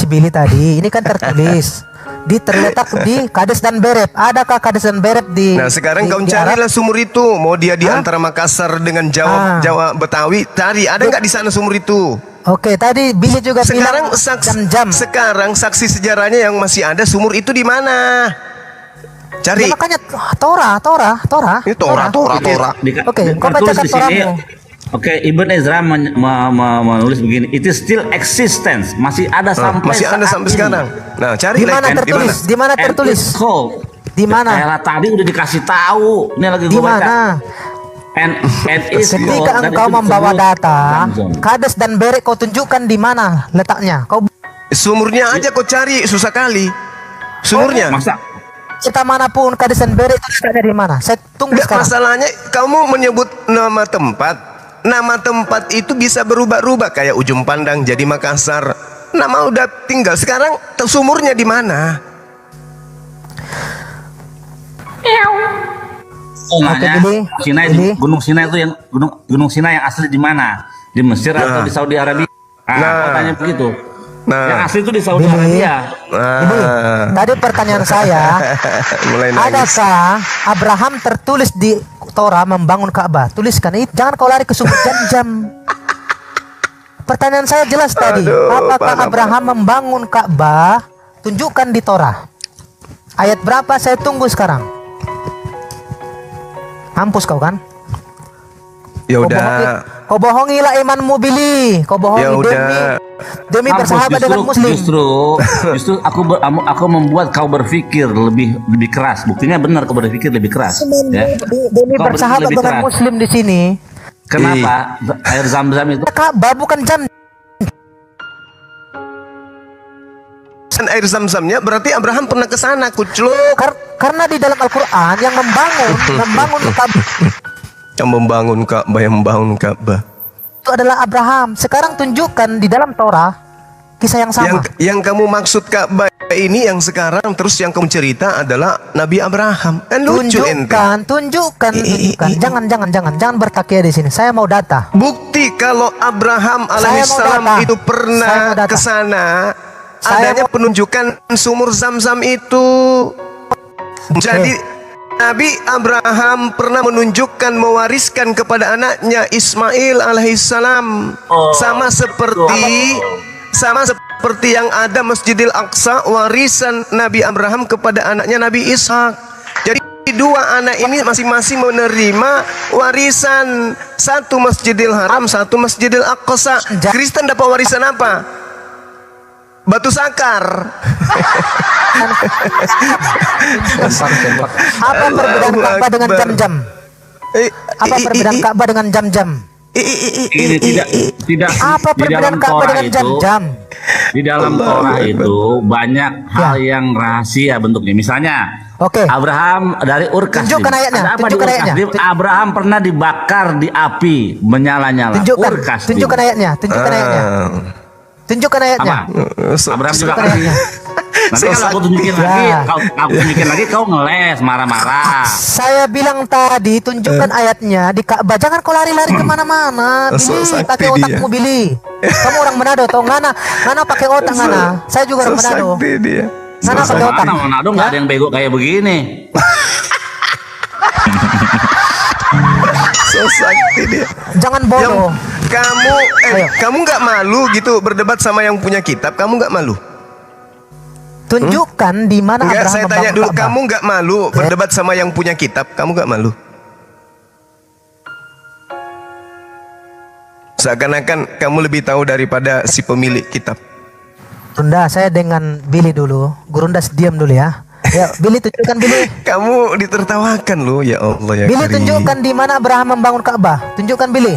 Billy tadi. Ini kan tertulis terletak di Kades dan Beret. Adakah Kades dan Beret di? Nah sekarang di, kau di carilah Arab? sumur itu. Mau dia di antara Makassar dengan Jawa Betawi, cari. Ada nggak di sana sumur itu? Oke, tadi Billy juga Sekarang bilang jam-jam. sekarang saksi sejarahnya yang masih ada sumur itu di mana? Cari. Ya, makanya Torah. Ini Torah. Oke, kau Tertulis bacakan di sini. Torahmu. Oke, Ibn Ezra menulis begini, it is still existence, masih ada sampai sampai ini. sekarang. Nah, cari Di mana lagi. tertulis? Di mana And tertulis? it's called. Di mana? Kayak tadi udah dikasih tahu. Ini lagi Di gue baca. mana? And is called, Ketika dan engkau itu membawa disebut data, Zam-zam. Kades dan Beret kau tunjukkan di mana letaknya. Kau Sumurnya aja kau cari, susah kali. Sumurnya. Masa kita manapun Kades dan Beret itu letaknya di mana? Saya tunggu Nggak, sekarang. masalahnya kamu menyebut nama tempat. Nama tempat itu bisa berubah-ubah kayak Ujung Pandang jadi Makassar. Nama udah tinggal. Sekarang sumurnya di mana? nanya, Billy. Sinai, Billy. Gunung Sinai itu yang Gunung Sinai yang asli di mana? Di Mesir atau di Saudi Arabia? Nah, tanya begitu. Nah. Yang asli itu di Saudi Billy. Arabia. Tadi pertanyaan saya, Mulai nangis. adakah Abraham tertulis di Torah membangun Ka'bah? Tuliskan itu. Jangan kau lari ke sumber jam-jam. Pertanyaan saya jelas tadi. Aduh, Apakah parah, Abraham membangun Ka'bah? Tunjukkan di Torah. Ayat berapa? Saya tunggu sekarang. Hampus kau kan? Ya udah. Kau bohongilah imanmu, Billy. Kau bohongi Ya udah. demi Hampus, bersahabat dengan Muslim. Justru aku membuat kau berpikir lebih keras. Buktinya benar kau berpikir lebih keras. Ya. Demi Kau bersahabat lebih dengan keras. Muslim di sini. Kenapa air zam-zam itu? Ka'bah bukan jam. Dan air zam-zamnya berarti Abraham pernah ke sana, kucluk. Karena di dalam Al-Quran yang membangun Ka'bah Yang membangun Ka'bah. itu adalah Abraham. Sekarang tunjukkan di dalam Torah kisah yang sama. Yang kamu maksud Ka'bah ini yang sekarang, terus yang kamu cerita adalah Nabi Abraham. Kan lucu ente. Tunjukkan. Jangan bertakia di sini. Saya mau data. Bukti kalau Abraham Saya mau alaihissalam data. itu Saya pernah mau data. ke sana, Saya adanya mau- penunjukan sumur Zam-Zam itu. Jadi Nabi Abraham pernah menunjukkan, mewariskan kepada anaknya Ismail alaihissalam, sama seperti yang ada Masjidil Aqsa, warisan Nabi Abraham kepada anaknya Nabi Ishak. Jadi dua anak ini masing-masing menerima warisan, satu Masjidil Haram, satu Masjidil Aqsa. Kristen dapat warisan apa? Batu sakar. Apa perbedaan Ka'bah dengan Akbar. jam-jam? Apa perbedaan Ka'bah dengan jam-jam? Ini tidak Apa di dalam perbedaan Ka'bah Torah dengan itu. jam-jam? Di dalam Torah itu banyak hal yang rahasia bentuknya. Misalnya, Oke. Abraham dari Ur Kasdim. Tunjukkan ayatnya, Ada apa di tunjukkan Ur ayatnya. Kasdim? Abraham pernah dibakar di api menyala-nyala. Tunjukkan, Ur Kasdim. tunjukkan ayatnya, tunjukkan ayatnya. Tunjukkan ayatnya. Apa? Abraham dibakar Tunjukkan di. ayatnya. Nanti kalau aku tunjukin Ya. lagi, aku tunjukin lagi kau ngeles, marah-marah. Saya bilang tadi, tunjukkan ayatnya di Ka'bah. Jangan kau lari-lari kemana-mana. So Billy, sakti pakai otakmu, dia. Billy. Kamu orang Manado, toh ngana pakai otak ngana. Saya juga orang Manado. Sakti dia. Ngana pakai otak. Mana Manado nggak ada yang bego kayak begini. So sakti dia. Jangan Yang bodoh. Ayo. kamu nggak malu gitu berdebat sama yang punya kitab? Kamu nggak malu? Tunjukkan di mana Enggak, Abraham saya tanya membangun dulu, Ka'bah. kamu nggak malu berdebat sama yang punya kitab? Kamu nggak malu? Seakan-akan kamu lebih tahu daripada si pemilik kitab. Gurunda, saya dengan Billy dulu. Gurunda diam dulu ya. Ya, Billy tunjukkan Billy. Kamu ditertawakan loh, ya Allah ya Billy Karim. tunjukkan di mana Abraham membangun Ka'bah. Tunjukkan Billy.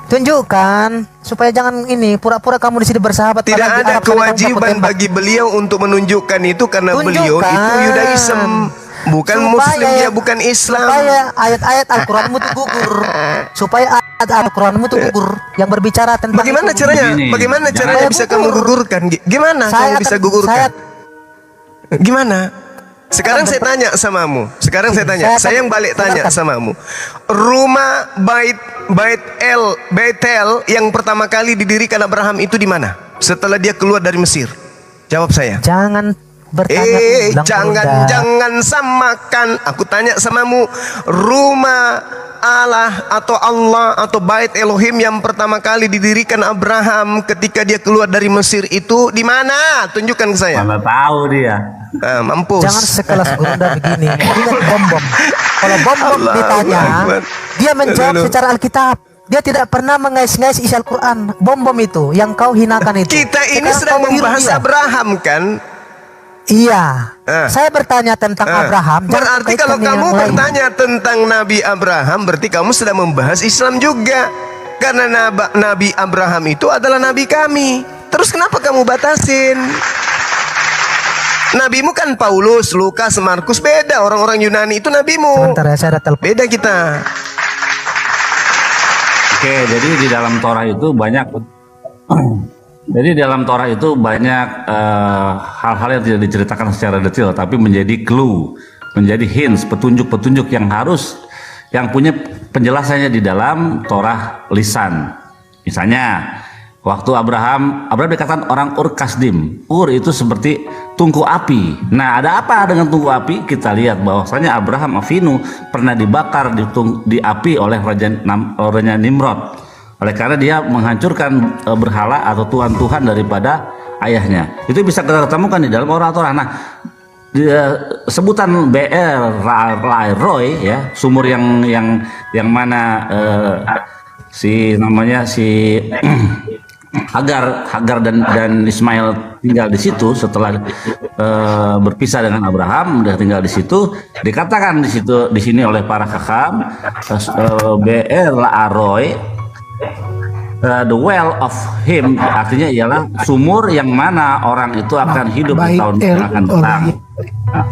Tunjukkan supaya jangan ini pura-pura kamu di sini bersahabat. Tidak padahal di ada Arab sana kamu kewajiban tembak-tembak. bagi beliau untuk menunjukkan itu karena beliau Tunjukkan. itu Yudaism, bukan Muslim, dia bukan Islam. Supaya ayat-ayat Al-Quranmu itu gugur. Supaya ayat Al-Quranmu itu gugur yang berbicara tentang Bagaimana itu. caranya? Begini, Bagaimana jangan- caranya bisa kamu gugurkan? Gimana kamu bisa gugurkan? Gimana? Sekarang saya tanya samamu. Sekarang saya tanya. Saya yang balik tanya samamu. Rumah Baitel yang pertama kali didirikan Abraham itu di mana? Setelah dia keluar dari Mesir. Jawab saya. Jangan bertanya ulang, Gurunda. Jangan samakan. Aku tanya samamu, rumah Allah atau Bait Elohim yang pertama kali didirikan Abraham ketika dia keluar dari Mesir itu di mana? Tunjukkan ke saya. Mana tahu dia. Mampus. Jangan sekelas Gurunda begini. Ingat bom-bom. Kalau bom-bom Allahu ditanya, Akbar. dia menjawab Aduh. secara Alkitab. Dia tidak pernah mengais-ngais isi Al-Quran. Bom-bom itu yang kau hinakan itu. Kita ini Sekarang sedang kau tiru membahas dia. Abraham kan? Iya. Saya bertanya tentang Ah. Abraham. jangan Berarti kaitkan kalau dengan kamu yang lain. bertanya tentang Nabi Abraham, berarti kamu sedang membahas Islam juga. Karena Nabi Abraham itu adalah Nabi kami. Terus kenapa kamu batasin? Nabimu kan Paulus, Lukas, Markus, beda. Orang-orang Yunani itu nabimu. Sebentar ya, saya ada telepon. Beda kita. Oke, jadi di dalam Torah itu banyak. Jadi dalam Torah itu banyak hal-hal yang tidak diceritakan secara detail, tapi menjadi clue, menjadi hints, petunjuk-petunjuk yang punya penjelasannya di dalam Torah lisan. Misalnya Waktu Abraham dikatakan orang Ur Kasdim. Ur itu seperti tungku api. Nah, ada apa dengan tungku api? Kita lihat bahwasanya Abraham Avinu pernah dibakar di api oleh Raja Nimrod. Oleh karena dia menghancurkan berhala atau tuhan-tuhan daripada ayahnya. Itu bisa kita temukan di dalam Torah. Nah, sebutan BR Roy ya, sumur yang mana si Hagar dan Ismail tinggal di situ setelah berpisah dengan Abraham, udah tinggal di situ. Dikatakan di sini oleh para hakam, BR Roy, the well of him, artinya ialah sumur yang mana orang itu akan hidup di tahun yang akan datang.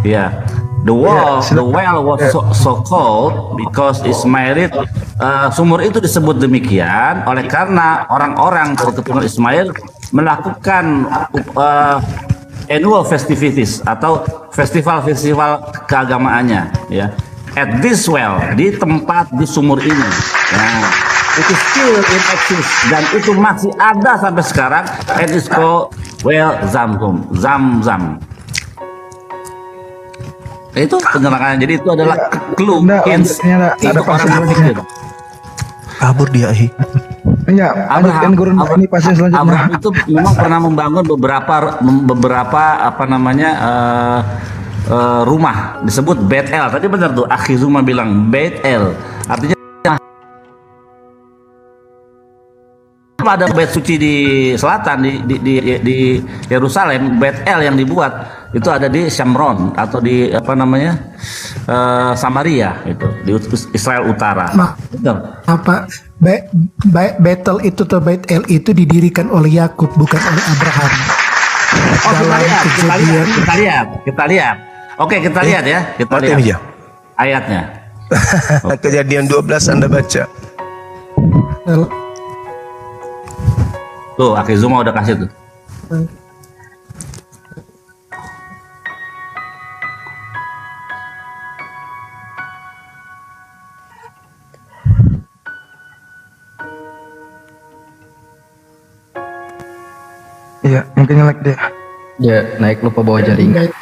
Ya, the well was so called because Ismail. Sumur itu disebut demikian oleh karena orang-orang dari keturunan Ismail melakukan annual festivities atau festival-festival keagamaannya, ya. At this well, di sumur ini. Nah, it is still in exist dan itu masih ada sampai sekarang. And it's called well Zamzam. Itu penerangan. Jadi itu adalah clue hints ada pasal berpikir. Kabur dia. Abraham ini pasal selanjutnya. Abraham itu memang pernah membangun beberapa rumah disebut Beit El. Tadi benar tuh Akhi Zuma bilang Beit El. Artinya ada bait suci di selatan di Yerusalem. Beit El yang dibuat itu ada di Shamron atau di Samaria, itu di Israel Utara. Betel itu atau Beit El itu didirikan oleh Yakub, bukan oleh Abraham. Kita lihat. Oke, kita lihat ya. Kita lihat ayatnya. Kejadian 12 Anda baca. Tuh, Akhi Zuma udah kasih tuh. Iya, mungkin nyelek deh. Ya, naik lupa bawa jaringan.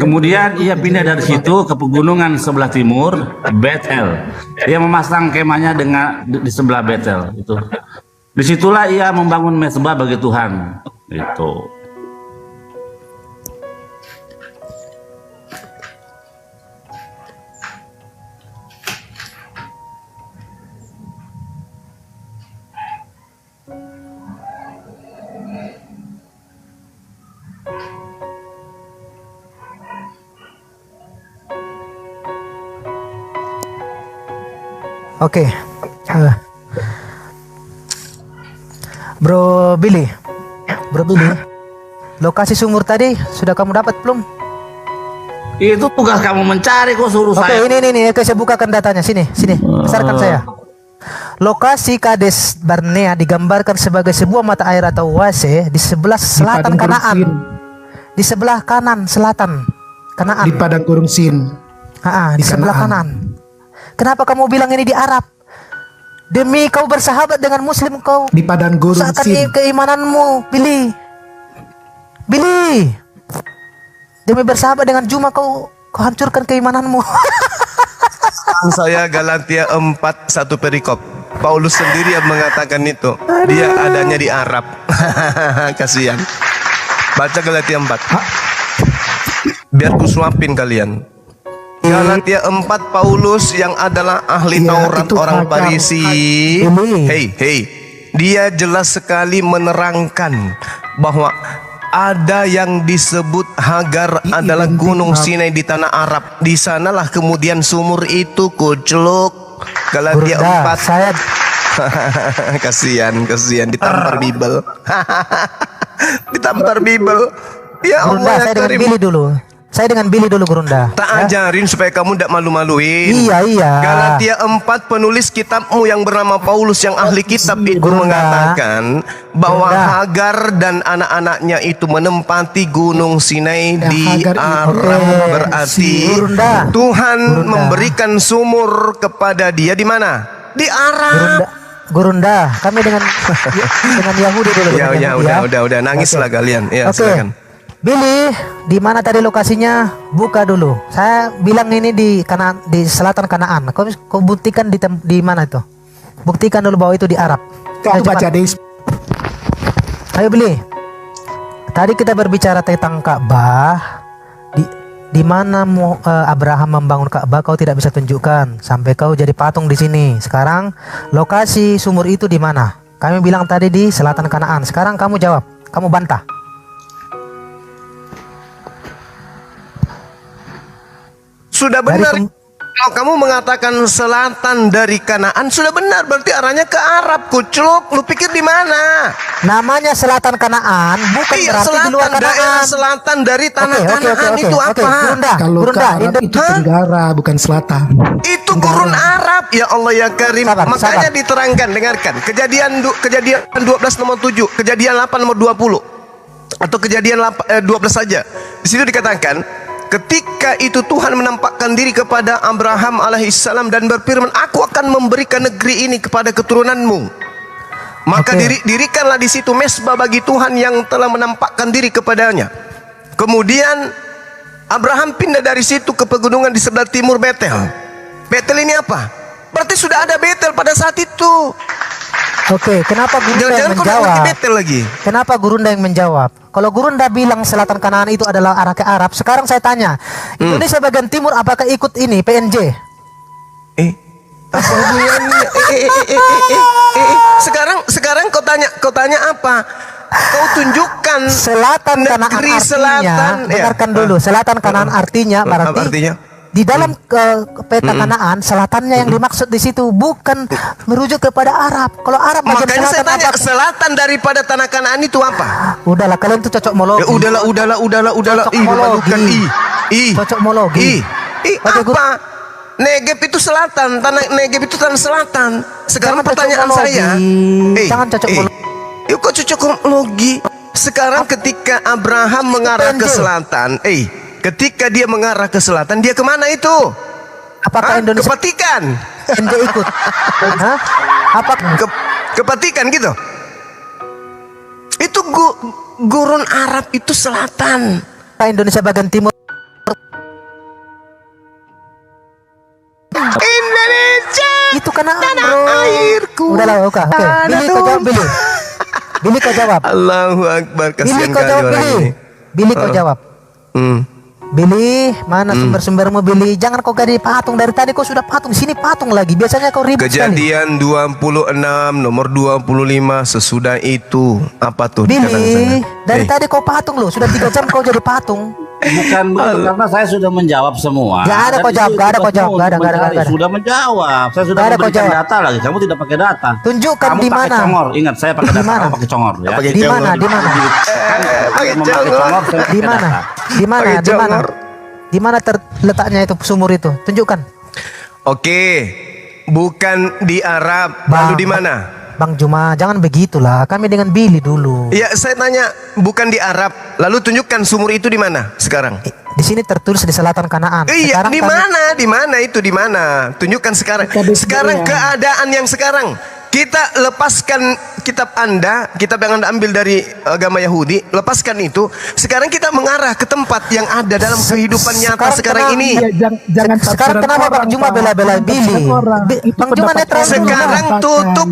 Kemudian ia pindah dari situ ke pegunungan sebelah timur, Beit El. Ia memasang kemahnya di sebelah Beit El itu. Disitulah ia membangun mezbah bagi Tuhan. Itu. Oke. Bro Billy, lokasi sumur tadi sudah kamu dapat belum? Itu tugas kamu mencari, kok suruh saya. Oke, ini, saya bukakan datanya. Sini, besarkan saya. Lokasi Kades Barnea digambarkan sebagai sebuah mata air atau oase di sebelah selatan Kanaan. Di sebelah kanan selatan Kanaan. Di padang gurun Sin. Di sebelah kanan. Kenapa kamu bilang ini di Arab? Demi kau bersahabat dengan Muslim kau. Di padang gurun Sin. Saatkan keimananmu, Billy. Demi bersahabat dengan Juma kau hancurkan keimananmu. Saya Galatia 4 1 perikop. Paulus sendiri yang mengatakan itu. Dia adanya di Arab. Kasihan. Baca Galatia 4. Biar ku suapin kalian. Galatia 4 Paulus yang adalah ahli Taurat orang Farisi. Hei, dia jelas sekali menerangkan bahwa ada yang disebut Hagar adalah gunung Sinai di tanah Arab. Di sanalah kemudian sumur itu kucluk. Galatia 4. Kasihan ditampar Bible. Ditampar Bible. Ya Allah, Saya dengan Billy dulu Gurunda. Tak ajarin supaya kamu tidak malu-maluin. Iya. Galatia 4 penulis kitabmu yang bernama Paulus yang ahli kitab itu mengatakan bahwa Hagar dan anak-anaknya itu menempati gunung Sinai di Arab. Berarti Tuhan memberikan sumur kepada dia di mana? Di Arab. Gurunda, kami dengan Yahudi dulu. Ya, dengan Yahudi, udah nangislah Oke. kalian. Ya, Oke. silakan. Billy, di mana tadi lokasinya? Buka dulu. Saya bilang ini di selatan Kanaan. Kau buktikan di mana itu? Buktikan dulu bahwa itu di Arab. Kau Ayo, baca cepat. di Ayo Billy. Tadi kita berbicara tentang Ka'bah. Di mana Abraham membangun Ka'bah kau tidak bisa tunjukkan sampai kau jadi patung di sini. Sekarang lokasi sumur itu di mana? Kami bilang tadi di selatan Kanaan. Sekarang kamu jawab, kamu bantah. Sudah benar. Kalau kamu mengatakan selatan dari Kanaan, sudah benar. Berarti arahnya ke Arab, kucluk. Lu pikir di mana? Namanya selatan Kanaan, bukan Iya, berarti di luar selatan, daerah Kanaan. selatan dari tanah Oke, Kanaan itu apa? Gurunda, kalau ke Gurunda, Arab itu tenggara bukan selatan. Itu gurun Arab. Ya Allah ya Karim. Sabar, Makanya sabar. diterangkan, dengarkan. Kejadian 12 nomor 7, kejadian 8 nomor 20. Atau kejadian 12 saja. Di situ dikatakan, ketika itu Tuhan menampakkan diri kepada Abraham alaihissalam dan berfirman, aku akan memberikan negeri ini kepada keturunanmu. Maka Oke. dirikanlah di situ mesbah bagi Tuhan yang telah menampakkan diri kepadanya. Kemudian Abraham pindah dari situ ke pegunungan di sebelah timur Betel. Betel ini apa? Berarti sudah ada Betel pada saat itu. Oke, kenapa Gurunda yang Jangan-jangan kau nak menjawab? lagi Betel lagi. Kenapa Gurunda yang menjawab? Kalau Gurunda bilang selatan Kanaan itu adalah arah ke Arab, sekarang saya tanya, Indonesia bagian timur apakah ikut ini PNJ? Apa hubungannya? Sekarang kau tanya apa? Kau tunjukkan Selatan Kanaan negeri artinya, selatan. dengarkan dulu, selatan Kanaan artinya Apa berarti artinya? di dalam peta Kanaan selatannya yang dimaksud di situ bukan merujuk kepada Arab. Kalau Arab bagian Makanya saya selatan tanya, apa? selatan daripada tanah Kanaan itu apa? Udahlah, kalian tuh cocok mologi. Ya udahlah. Cocok Ih, memalukan. mologi. Ih. Cocok mologi. Ih, Oke, apa? Negeb itu selatan, tanah Negeb itu tanah selatan. Sekarang Jangan cocok pertanyaan mologi. saya. Jangan cocok mologi. Yuk kok cocokologi? Sekarang ketika Abraham mengarah ke PNJ. selatan, ketika dia mengarah ke selatan, dia kemana itu? Apakah Indonesia Ke Petikan? PNJ ikut? Hah? Apa? Ke Petikan gitu? Itu gurun Arab itu selatan. Indonesia bagian timur? Indonesia Itu karena tanah bro. airku. Udahlah, oke. Billy kau jawab, Billy. Billy kau jawab. Allahu Akbar, Billy kasihan kau kali jawab, orang Billy. ini. Billy kau jawab. Billy, mana sumber-sumbermu Billy? Jangan kau jadi patung dari tadi kau sudah patung, di sini patung lagi. Biasanya kau ribut sekali. Kejadian 26 nomor 25 sesudah itu apa tuh di kanan Billy, sana? dari tadi kau patung loh. Sudah 3 jam kau jadi patung. Bukan begitu, karena saya sudah menjawab semua. Gak ada Dan kau jawab, itu gak ada tugas kau jawab, kamu gak ada, untuk gak ada, mencari. gak ada. Sudah menjawab. Saya sudah Gak ada kau memberikan jawab. data lagi. Kamu tidak pakai data. Tunjukkan Kamu di pakai mana. congor. Ingat, saya pakai Di data. mana? Kamu pakai congor ya. Pakai Di mana? Di mana? pakai Memakai congor. congor, saya pakai Di mana? data. Di mana? Pakai Di mana? congor. Di mana terletaknya itu sumur itu? Tunjukkan. Oke, bukan di Arab. Bang, Lalu di mana? Bang Juma, jangan begitulah. Kami dengan Billy dulu. Ya, saya tanya, bukan di Arab. Lalu tunjukkan sumur itu di mana sekarang? Di sini tertulis di selatan Kanaan. Iya, Sekarang di kami- mana? Di mana itu? Di mana? Tunjukkan sekarang. Sekarang keadaan yang sekarang. Kita lepaskan kitab Anda, kitab yang Anda ambil dari agama Yahudi, lepaskan itu. Sekarang kita mengarah ke tempat yang ada dalam kehidupan nyata sekarang ini. Jangan Sekarang kenapa Bang Juma bela-bela Billy? Bang Juma netral dulu. Sekarang tutup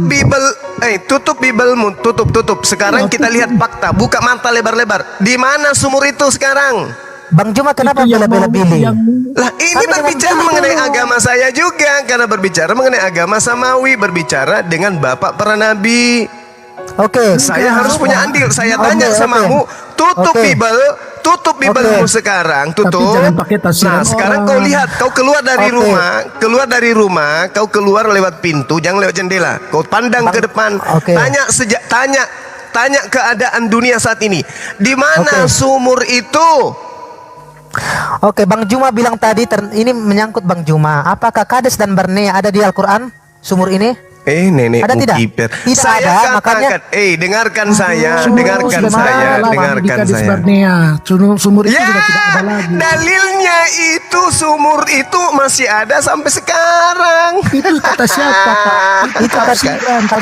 Bibelmu, tutup. Sekarang kita lihat fakta, buka mata lebar-lebar. Di mana sumur itu sekarang? Bang Juma kenapa bela-bela Billy? Lah ini Kami dengan berbicara Billy mengenai dulu. agama saya juga, karena berbicara mengenai agama Samawi, berbicara dengan Bapak para Nabi. Oke. Saya harus punya andil. Saya tanya Oke, samamu, tutup Oke. Bibelmu Oke. sekarang, Tapi tutup. jangan pakai tafsiran Nah, sekarang orang. kau lihat, kau keluar dari Oke. rumah, kau keluar lewat pintu, jangan lewat jendela. Kau pandang ke depan, Oke. tanya keadaan dunia saat ini. Di mana Oke. sumur itu? Oke, Bang Juma bilang tadi ini menyangkut Bang Juma. Apakah Kades dan Barnea ada di Al-Qur'an? Sumur ini? Nenek Ada tidak? Ukiper. Tidak Saya ada, katakan, makanya- dengarkan saya, Sumur dengarkan sudah saya, malah dengarkan di saya. Barnea. Sumur itu Ya, sudah tidak ada lagi. dalilnya itu sumur itu masih ada sampai sekarang. Itu kata siapa, Pak? Itu kata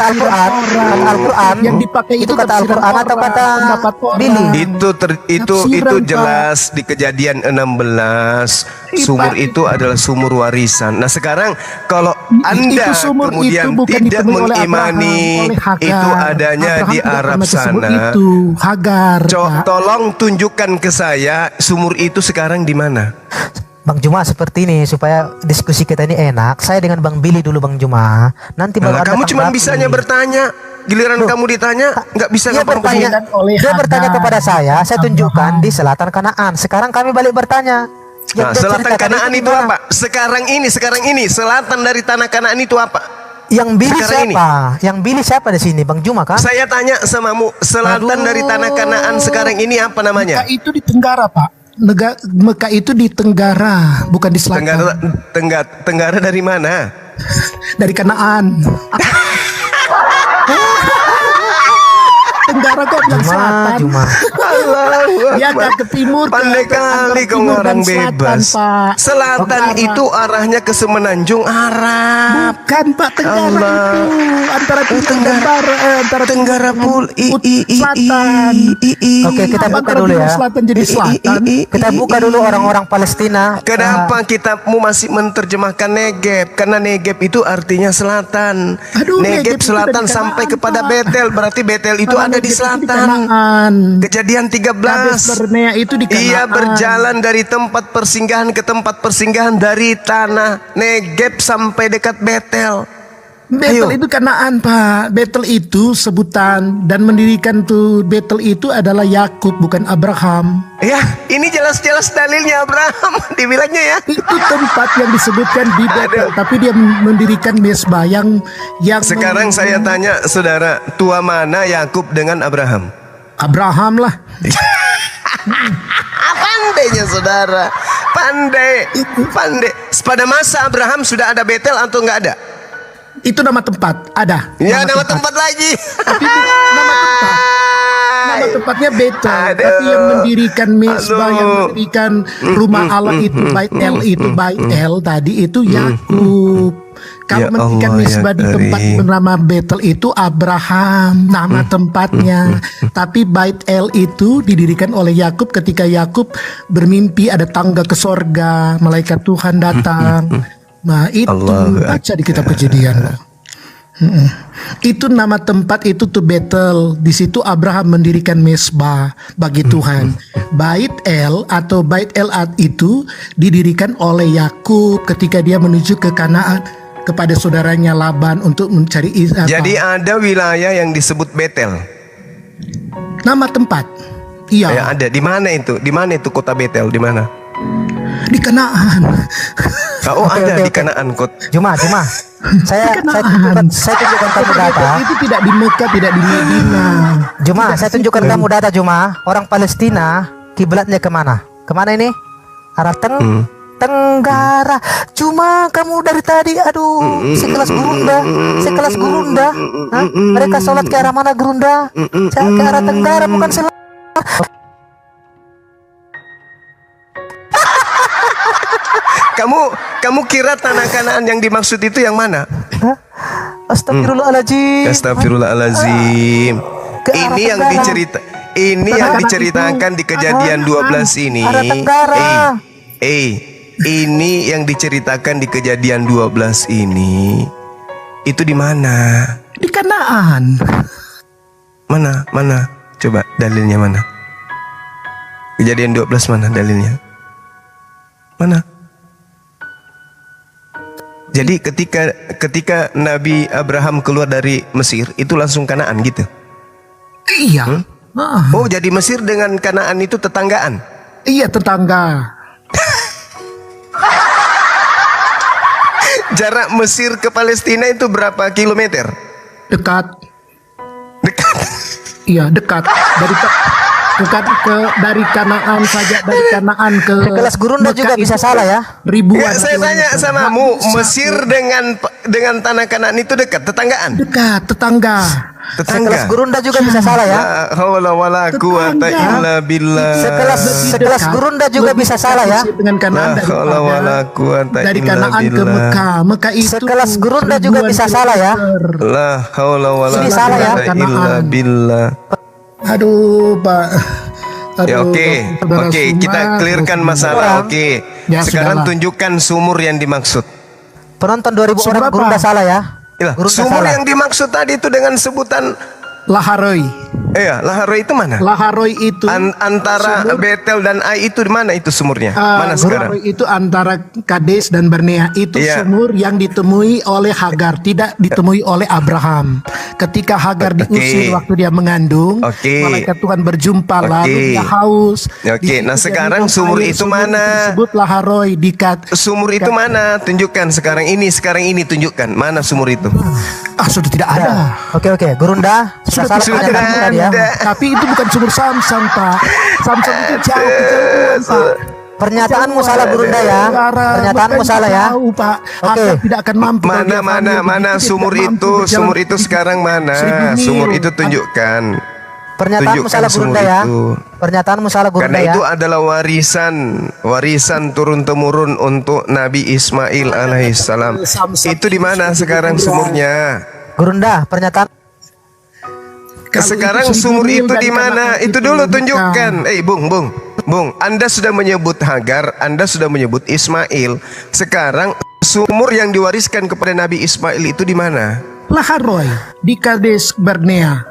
Al-Quran. Kata Al-Quran. Yang dipakai itu itu kata tafsiran Al-Quran atau orang, kata pendapat orang. Billy? Itu Tafsiran, jelas di Kejadian 16. Sumur Pak, itu adalah sumur warisan. Nah, sekarang kalau Anda Itu sumur kemudian itu bukan tidak ditemui oleh mengimani Abraham, oleh Hagar. itu adanya Abraham di tidak Arab pernah disebut sana. Itu Hagar. Pak. Tolong tunjukkan ke saya sumur itu sekarang di mana? Bang Juma seperti ini supaya diskusi kita ini enak. Saya dengan Bang Billy dulu Bang Juma. Nanti baru Nah, Anda kamu cuma tanggapi. bisanya bertanya. Giliran kamu ditanya, nggak bisa Dia ngapa-ngapain. bertanya, oleh dia Hagar. bertanya kepada saya tunjukkan di selatan Kanaan. Sekarang kami balik bertanya. Yang Nah, dia selatan ceritakan Kanaan di itu mana? apa? Sekarang ini, selatan dari tanah Kanaan itu apa? Yang Billy Sekarang siapa? Yang Billy siapa di sini, Bang Juma kan? Saya tanya samamu, selatan dari tanah Kanaan sekarang ini apa namanya? Mekah itu di Tenggara, Pak. Mekah itu di Tenggara, bukan di selatan. Tenggara dari mana? Dari Kanaan. Tenggara kok bilang selatan. Juma. Ya kan ke timur. Pandai ke antara kali kau timur dan orang selatan, bebas. Pak. Selatan Tenggara. itu arahnya ke Semenanjung Arab. Bukan, Pak, Tenggara Allah. itu antara timur dan barat, antara Tenggara pul selatan. Oke, kita buka Antara dulu timur ya. selatan jadi selatan. Kita buka dulu orang-orang Palestina. Kenapa kitabmu masih menerjemahkan Negeb? Karena Negeb itu artinya selatan. Aduh, Negeb Negeb itu selatan dari sampai Kanaan, kepada Pak. Betel. Berarti Betel itu Karena ada di Negeb itu selatan. Kanaan. Kejadian Kades 13. Barnea itu di Kanaan. Ia berjalan dari tempat persinggahan ke tempat persinggahan dari tanah Negeb sampai dekat Betel. Betel Ayo. itu Kanaan, Pak. Betel itu sebutan dan mendirikan tuh Betel itu adalah Yakub, bukan Abraham. Ya, ini jelas-jelas dalilnya Abraham dibilangnya ya. Itu tempat yang disebutkan di Betel, Aduh. tapi dia mendirikan mesbah yang Sekarang saya tanya saudara, tua mana Yakub dengan Abraham? Abraham lah. Pandainya saudara, pandai. Pada masa Abraham sudah ada Betel atau enggak ada? Itu nama tempat, ada. Ya, nama tempat lagi. Tapi itu nama tempat. Nama tempatnya Betel, Aduh. tapi yang mendirikan mesbah, Aduh. yang mendirikan rumah Allah itu Bait El itu Bait El tadi itu Yakub. Kalau Ya mendirikan Allah, mesbah ya di tempat Karim. bernama Betel itu Abraham, nama tempatnya. Tapi Bait El itu didirikan oleh Yakub ketika Yakub bermimpi ada tangga ke sorga, malaikat Tuhan datang. Nah itu Allahu baca di kitab Kejadian loh. Itu nama tempat itu tuh Betel. Di situ Abraham mendirikan mesbah bagi Tuhan. Bait El atau Bait El Ad itu didirikan oleh Yakub ketika dia menuju ke Kanaan kepada saudaranya Laban untuk mencari Jadi ada wilayah yang disebut Betel. nama tempat. Ya, Iya, ada. Di mana itu? Di mana itu kota Betel? Di mana? di Kanaan. Oh, Oke, ada oke, di oke. Kanaan kot. Juma. Saya tunjukkan kamu data. Itu tidak di Mekah, tidak di Medina. Juma, saya tunjukkan kamu data Juma. Orang Palestina kiblatnya kemana? Kemana ini? Arah Tenggara. Cuma kamu dari tadi, aduh, sekelas gurunda. Hah? Mereka sholat ke arah mana gurunda? Ke arah Tenggara bukan selatan. Kamu kira tanah Kanaan yang dimaksud itu yang mana? Astagfirullahaladzim. Astagfirullahalazim. Ke arah Ini yang Tenggara. yang diceritakan di Kejadian 12 ini. Arah Tenggara. Ini yang diceritakan di Kejadian 12 ini. Itu di mana? Di Kanaan. Mana? Coba dalilnya mana? Kejadian 12 mana dalilnya? Mana? Jadi ketika Nabi Abraham keluar dari Mesir itu langsung Kanaan gitu. Iya. Oh, jadi Mesir dengan Kanaan itu tetanggaan. Iya, tetangga. Jarak Mesir ke Palestina itu berapa kilometer? Dekat. Dekat. Iya, dekat. dari Kanaan saja, dari Kanaan ke Sekelas Gurunda juga Mekah bisa itu salah ya. Ribuan. Ya, saya tanya samamu, Mesir dengan tanah Kanaan itu dekat, tetanggaan? Dekat, tetangga. Sekelas Gurunda juga bisa salah ya. La haula wala quwata illa billah. Sekelas Gurunda juga bisa salah ya. Dengan Kanaan La haula wala quwata dari illa Kanaan ke billah. Mekah. Mekah itu Sekelas Gurunda juga ribuan bisa salah ya. kilometer. La haula wala Ini salah ya. quwata illa billah. Aduh, Pak. Ya, Aduh, oke, saudara oke, semua, kita clearkan saudara masalah. semua. Oke, Ya, sekarang sudahlah. tunjukkan sumur yang dimaksud. Penonton 2000 orang Seberapa? Gurunda salah ya. Iyalah, Gurunda sumur salah. yang dimaksud tadi itu dengan sebutan, Laharoi. Laharoi itu mana? Laharoi itu Antara Betel dan Ai itu di mana itu sumurnya? Mana sekarang? Laharoi itu antara Kades dan Barnea. Itu Iya. sumur yang ditemui oleh Hagar, tidak ditemui oleh Abraham. Ketika Hagar diusir waktu dia mengandung, Oke. malaikat Tuhan berjumpa Oke. lalu dia haus. Oke, Di situ nah dia sekarang minum sumur air, itu mana? Disebut Laharoi Sumur itu mana? Tunjukkan sekarang ini tunjukkan mana sumur itu? sudah tidak ada. Oke, Gurunda sudah salah Sudah pernyataan ada. tadi ya. Tapi itu bukan sumur Samsung, Pak. Samsung itu jauh kejauhan, Pak. Pernyataanmu salah Gurunda ya. Pernyataanmu salah ya. Tahu, Pak. Oke. Hagar tidak akan mampu. Mana Dia hamil, mana dia sumur tidak mampu itu? berjalan Sumur itu sekarang mana? 1000 mil. Sumur itu tunjukkan. Pernyataanmu Tunjukkan salah sumur Gurunda ya. itu. Pernyataanmu salah Gurunda Karena ya. itu adalah warisan turun temurun untuk Nabi Ismail alaihissalam. Itu di mana sekarang sumurnya? Gurunda, pernyataan Kalau Sekarang itu 1000 sumur mil itu dari di mana? Kanaan Itu dulu bukan. tunjukkan. Bung, Anda sudah menyebut Hagar, Anda sudah menyebut Ismail. Sekarang sumur yang diwariskan kepada Nabi Ismail itu di mana? Laharoi di Kades Barnea.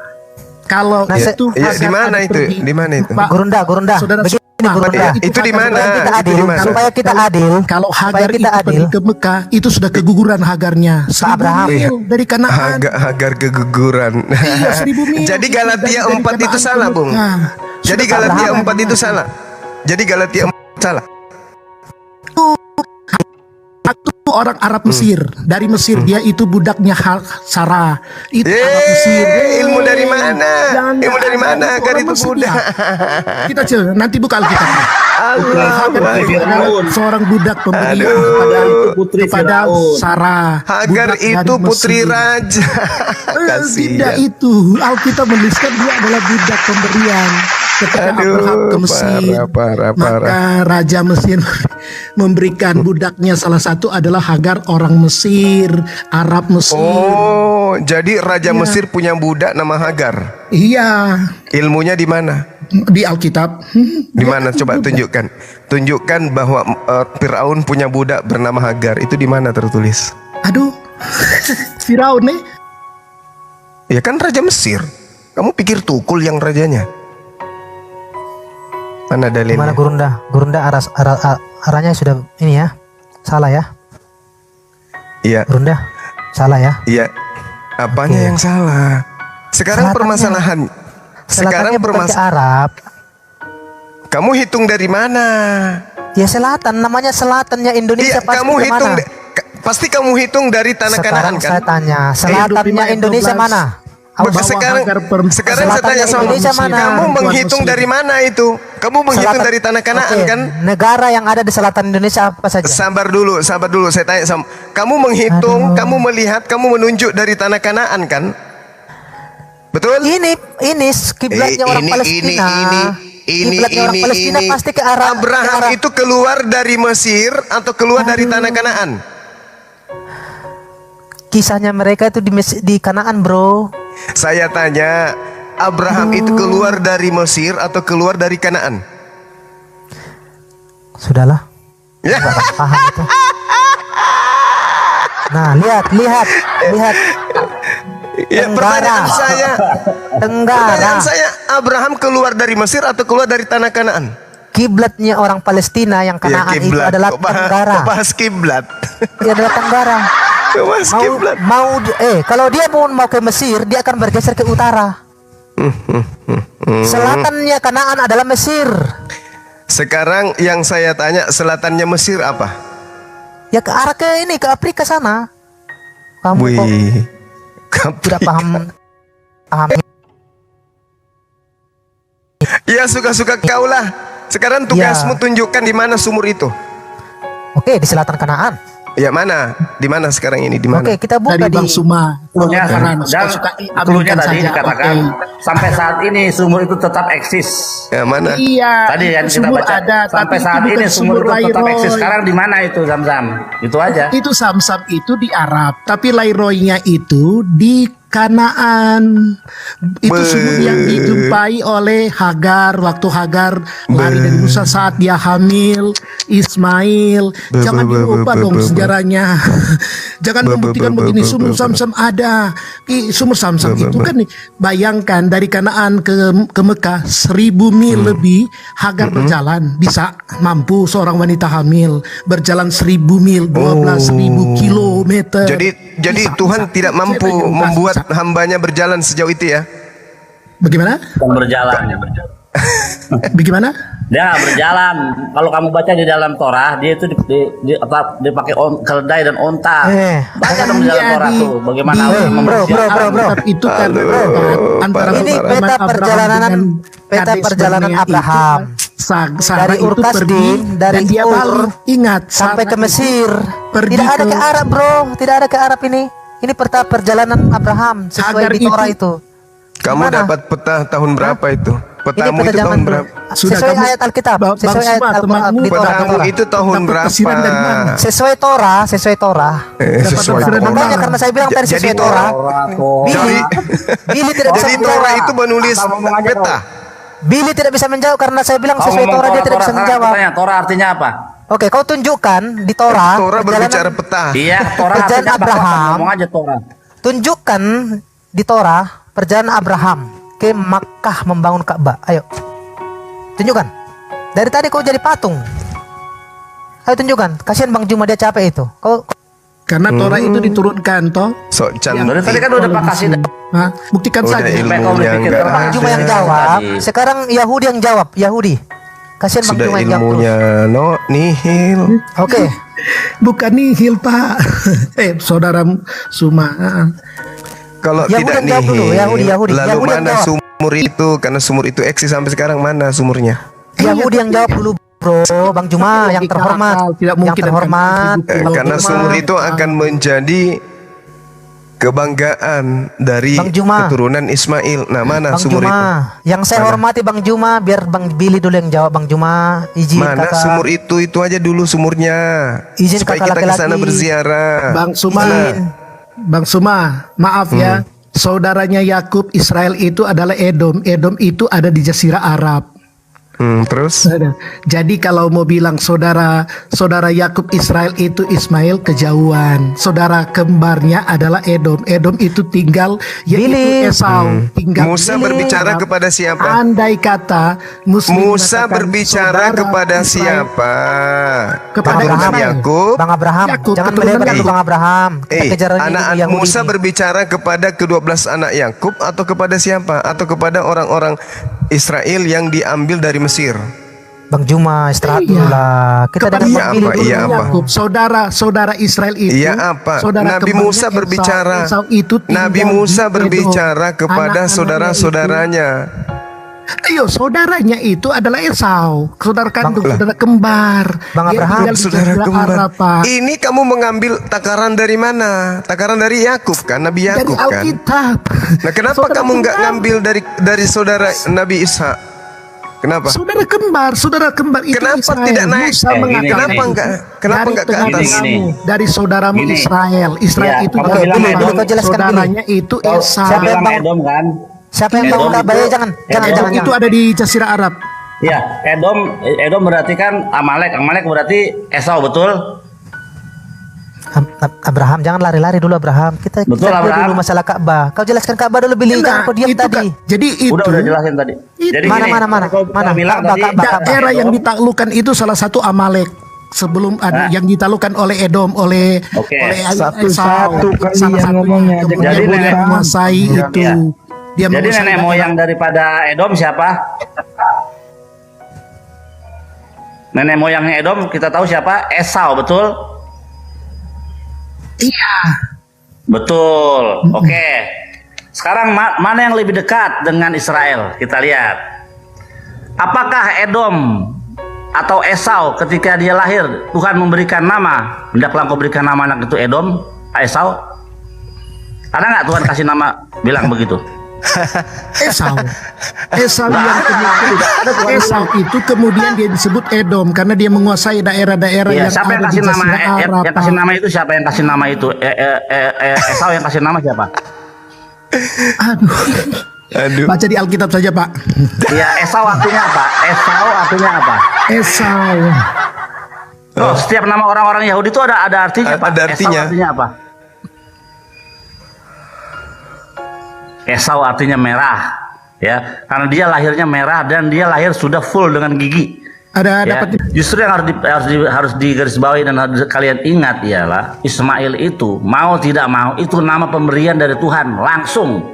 Kalau Nah, itu ya, di Hagar mana ada itu? pergi. Di mana itu? Pak, Gurunda. Saudara Begini semua, Gurunda. Ya, itu di mana? Supaya kita Itu adil, di mana? supaya kita adil. Kalau supaya Hagar kita itu adil. pergi ke Mekah, itu sudah keguguran Hagarnya. 1000 Abraham. mil dari Kanaan. Hagar keguguran. Iya, 1000 mil. Jadi Galatia Dari 4 itu Kanaan salah, ke Bung. Mekah. Jadi Sudah Galatia Abraham. 4 itu salah. Jadi Galatia 4 salah. Itu orang Arab Mesir. Dari Mesir dia itu budaknya Sarah. Itu Arab Mesir. Ilmu dari mana? Ilmu dari mana? Agar Orang itu Mesir budak. ya. Kita coba nanti buka Alkitab. Hagar itu adalah seorang budak pemberian kepada Sarah. Hagar budak dari itu putri Mesir. raja. Tidak Kasihan. itu. Alkitab menuliskan dia adalah budak pemberian. Ketika Aduh, Abraham ke Mesir, parah. maka Raja Mesir memberikan budaknya, salah satu adalah Hagar orang Mesir, Arab Mesir. Oh, jadi Raja Mesir punya budak nama Hagar. Iya, Ilmunya di mana? di Alkitab. Di mana? Coba tunjukkan. Tunjukkan bahwa Firaun punya budak bernama Hagar. Itu di mana tertulis? Aduh, Firaun nih. Ya kan Raja Mesir. Kamu pikir Tukul yang rajanya? Mana dalilnya? Gimana Gurunda arahnya sudah ini ya. Salah ya. Iya. Gurunda. Salah ya. Iya. Apanya yang salah? Sekarang permasalahan. Sekarang Selatannya bukan ke Arab. Kamu hitung dari mana? Ya selatan, namanya selatannya Indonesia Iya, pasti kamu hitung. kemana? Pasti kamu hitung dari tanah Kanaan Sekarang kan? saya tanya, selatannya 25, Indonesia 12. mana? Sekarang saya tanya sama Indonesia mana? kamu menghitung dari mana itu? Kamu menghitung dari tanah Kanaan Oke, kan? negara yang ada di selatan Indonesia apa saja? Sabar dulu. Saya tanya sama kamu menghitung, kamu melihat, kamu menunjuk dari tanah Kanaan kan? Betul? Ini kiblatnya orang Palestina. Kiblatnya orang Palestina pasti ke arah Abraham itu keluar dari Mesir atau keluar dari tanah Kanaan? Kisahnya mereka itu di Kanaan, bro. Saya tanya, Abraham itu keluar dari Mesir atau keluar dari Kanaan? Sudahlah. Ya. Nggak akan paham itu. Nah, lihat. Ya, pertanyaan saya, Abraham keluar dari Mesir atau keluar dari tanah Kanaan? Kiblatnya orang Palestina yang Kanaan itu kiblat. adalah Kok Tenggara. bahas kiblat? Dia adalah Tenggara. Kok bahas kiblat? Kalau dia mau ke Mesir, dia akan bergeser ke utara. Selatannya Kanaan adalah Mesir. Sekarang yang saya tanya, selatannya Mesir apa? Ya ke arah ke Afrika sana. Kamu kok tidak paham? Ya suka-suka kau lah. Sekarang tugasmu tunjukkan di mana sumur itu. Oke, di selatan Kanaan. Ya mana? Di mana sekarang ini? Di mana? Oke, kita buka Dari di Bang Suma. Cluenya Jangan dan suka-suka cluenya aminkan tadi saja. dikatakan Oke. sampai saat ini sumur itu tetap eksis. Ya mana? Iya, Tadi yang kita sumur baca ada, sampai tapi saat itu ini bukan sumur itu tetap Lairoy. eksis. Sekarang di mana itu Zam-Zam? Itu aja. Itu Samsam itu di Arab, tapi Lairoy-nya itu di Kanaan. Itu sumur yang dijumpai oleh Hagar waktu Hagar lari dari Musa saat dia hamil Ismail. Jangan dilupa dong sejarahnya. Jangan membuktikan begini sumur Samsam ada. Sumur Samsam itu kan nih, bayangkan dari Kanaan ke Mekah 1000 mil lebih Hagar berjalan, bisa mampu seorang wanita hamil berjalan 1000 mil 12.000 kilometer. Jadi Tuhan tidak mampu membuat hambanya berjalan sejauh itu ya? Bagaimana? Berjalan. Bagaimana? Dia nggak berjalan. Kalau kamu baca di dalam Torah, dia itu dipakai keledai dan onta. Baca dong di dalam Torah tuh, bagaimana bro. Itu kan antara Ini peta perjalanan Abraham. Dari Ur Kasdim, dari dia Ur balik. Ingat sampai ke Mesir. pergi Tidak ada ke- ke Arab, bro. Tidak ada ke Arab ini. Ini peta perjalanan Abraham sesuai Agar di Torah itu. Kamu Gimana? dapat peta tahun berapa itu? Petamu Ini peta itu zaman tahun dulu. berapa? Sudah Sesuai kamu- ayat Alkitab. Bang Sesuai ayat Suma, Al-Quran temanmu di Torah. Petamu itu tahun Dapat berapa? tafsiran dari mana? Sesuai Torah. Sesuai tafsiran Torah. Makanya karena saya bilang tadi Jadi sesuai Torah. Torah. Billy tidak bisa Jadi Torah menjawab. itu menulis peta. Billy tidak bisa menjawab karena saya bilang Kau sesuai ngomong Torah dia tidak bisa sekarang menjawab. tanya, Torah artinya apa? Oke, kau tunjukkan di Torah. Torah perjalanan- berbicara peta. Iya, Torah Perjalanan artinya apa? Abraham. Ngomong aja Torah. Tunjukkan di Torah perjalanan Abraham ke Makkah membangun Ka'bah. Ayo. Tunjukkan. Dari tadi kau jadi patung. Ayo tunjukkan. Kasihan Bang Juma dia capek itu. Kau Karena Torah itu diturunkan toh. Sok Dari cantik. tadi kan udah Pak kasih. Hah? Buktikan Udah saja. ilmunya enggak Bang Juma yang ada. jawab. Tadi. Sekarang Yahudi yang jawab. Yahudi. Kasihan Bang Sudah Juma yang jawab. ilmunya no nihil. Oke. Bukan nihil Pak. Saudara Suma. Kalau Yahudi tidak yang jawab dulu, nihil, Yahudi lalu yang mana jawab. sumur itu? Karena sumur itu eksis sampai sekarang, mana sumurnya? Yahudi yang jawab dulu, bro. Bang Juma yang Logika terhormat. akal, tidak Yang mungkin terhormat. Karena sumur itu akan menjadi kebanggaan dari Bang Juma. keturunan Ismail. Nah, mana Bang sumur Juma, itu? yang saya hormati Bang Juma, biar Bang Billy dulu yang jawab. Bang Juma, izin Mana kakak. sumur itu? Itu aja dulu sumurnya. Izin supaya kakak kita ke sana laki-laki. berziarah. Bang Suma. Izin. Bang Suma, maaf ya. Saudaranya Yakub Israel itu adalah Edom. Edom itu ada di Jazirah Arab. Terus Jadi kalau mau bilang saudara Yakub Israel itu Ismail kejauhan. Saudara kembarnya adalah Edom. Edom itu tinggal yaitu Billy. Esau. Tinggal Musa di berbicara Arab. kepada siapa? Andai kata Muslim Musa mengatakan berbicara saudara kepada Israel siapa? Kepada Keturunan Abraham. Yakub. Bang Abraham, Yakub, jangan keturunan melebar dulu Yakub. Bang Abraham. Kita kejar lagi Anak Yahudi Musa ini. berbicara kepada ke-12 anak Yakub atau kepada siapa? Atau kepada orang-orang Israel yang diambil dari Mesir? Bang Juma istirahat Iya. dulu lah. Kita Kepada dengan Iya Bang Billy apa? dulu. Iya apa? Yakub, saudara Israel itu. Iya apa? saudara Nabi kembarnya Musa berbicara. Esau itu tinggal Nabi Musa di Edom. berbicara kepada Anak-anaknya saudara-saudaranya. itu- Ayo, saudaranya itu adalah Esau, saudara kandung, Bang- saudara kembar. Bang Dia Abraham, tinggal di Saudara Jazirah kembar. Arab, Pak. Ini kamu mengambil takaran dari mana? Takaran dari Yakub kan, Nabi Dari Yakub kan. Alkitab. Nah, kenapa Saudara kamu nggak kembar. ngambil dari saudara Nabi Ishak? Kenapa? Saudara kembar itu Kenapa Israel. tidak naik? Musa mengatakan Kenapa itu. enggak? Kenapa Dari enggak ke tengah atas? kamu, dari saudaramu Gini. Israel. Israel Iya, itu kamu dari bilang Edom. Edom, kau jelaskan Saudaranya itu Esau. Siapa yang bilang bangun? Edom kan? Siapa yang bangun Edom Ka'bah? itu- Ya, jangan. Edom itu ada di Jazirah Arab. Iya, Edom berarti kan Amalek berarti Esau, betul? Abraham, jangan lari-lari dulu Abraham. Kita Betul, clear Abraham. dulu masalah Ka'bah. Kau jelaskan Ka'bah dulu Billy, jangan kau diam itu tadi. jadi itu Udah jelasin tadi. Jadi Mana, gini, mana? kau bilang Ka'bah, tadi, Ka'bah. daerah yang ditaklukkan itu salah satu Amalek sebelum ada yang ditaklukkan oleh Edom oleh Oke. Satu-satu kali salah yang satunya. ngomongnya. Kemudian Jadi dia nenek- menguasai Iya. itu. Dia Jadi menguasai nenek daerah. moyang daripada Edom siapa? Nenek moyangnya Edom kita tahu siapa? Esau, betul? Iya. Betul. Oke. Sekarang mana yang lebih dekat dengan Israel? Kita lihat. Apakah Edom atau Esau ketika dia lahir Tuhan memberikan nama, hendaklah engkau berikan nama anak itu Edom, Esau? Ada nggak Tuhan kasih nama bilang begitu? Esau itu kemudian dia disebut Edom karena dia menguasai daerah-daerah Iya, yang siapa yang ada di kasih nama Jazirah Arab. yang kasih nama itu siapa yang kasih nama itu? Esau yang kasih nama siapa? Aduh. Baca di Alkitab saja, Pak. Iya, Esau artinya apa? Esau artinya apa? Esau. Oh, setiap nama orang-orang Yahudi itu ada artinya, Pak. Ada artinya. Esau artinya apa? Esau artinya merah, ya, karena dia lahirnya merah dan dia lahir sudah full dengan gigi. Ada Ya, dapat justru yang harus digarisbawahi dan harus kalian ingat ialah Ismail itu mau tidak mau itu nama pemberian dari Tuhan langsung.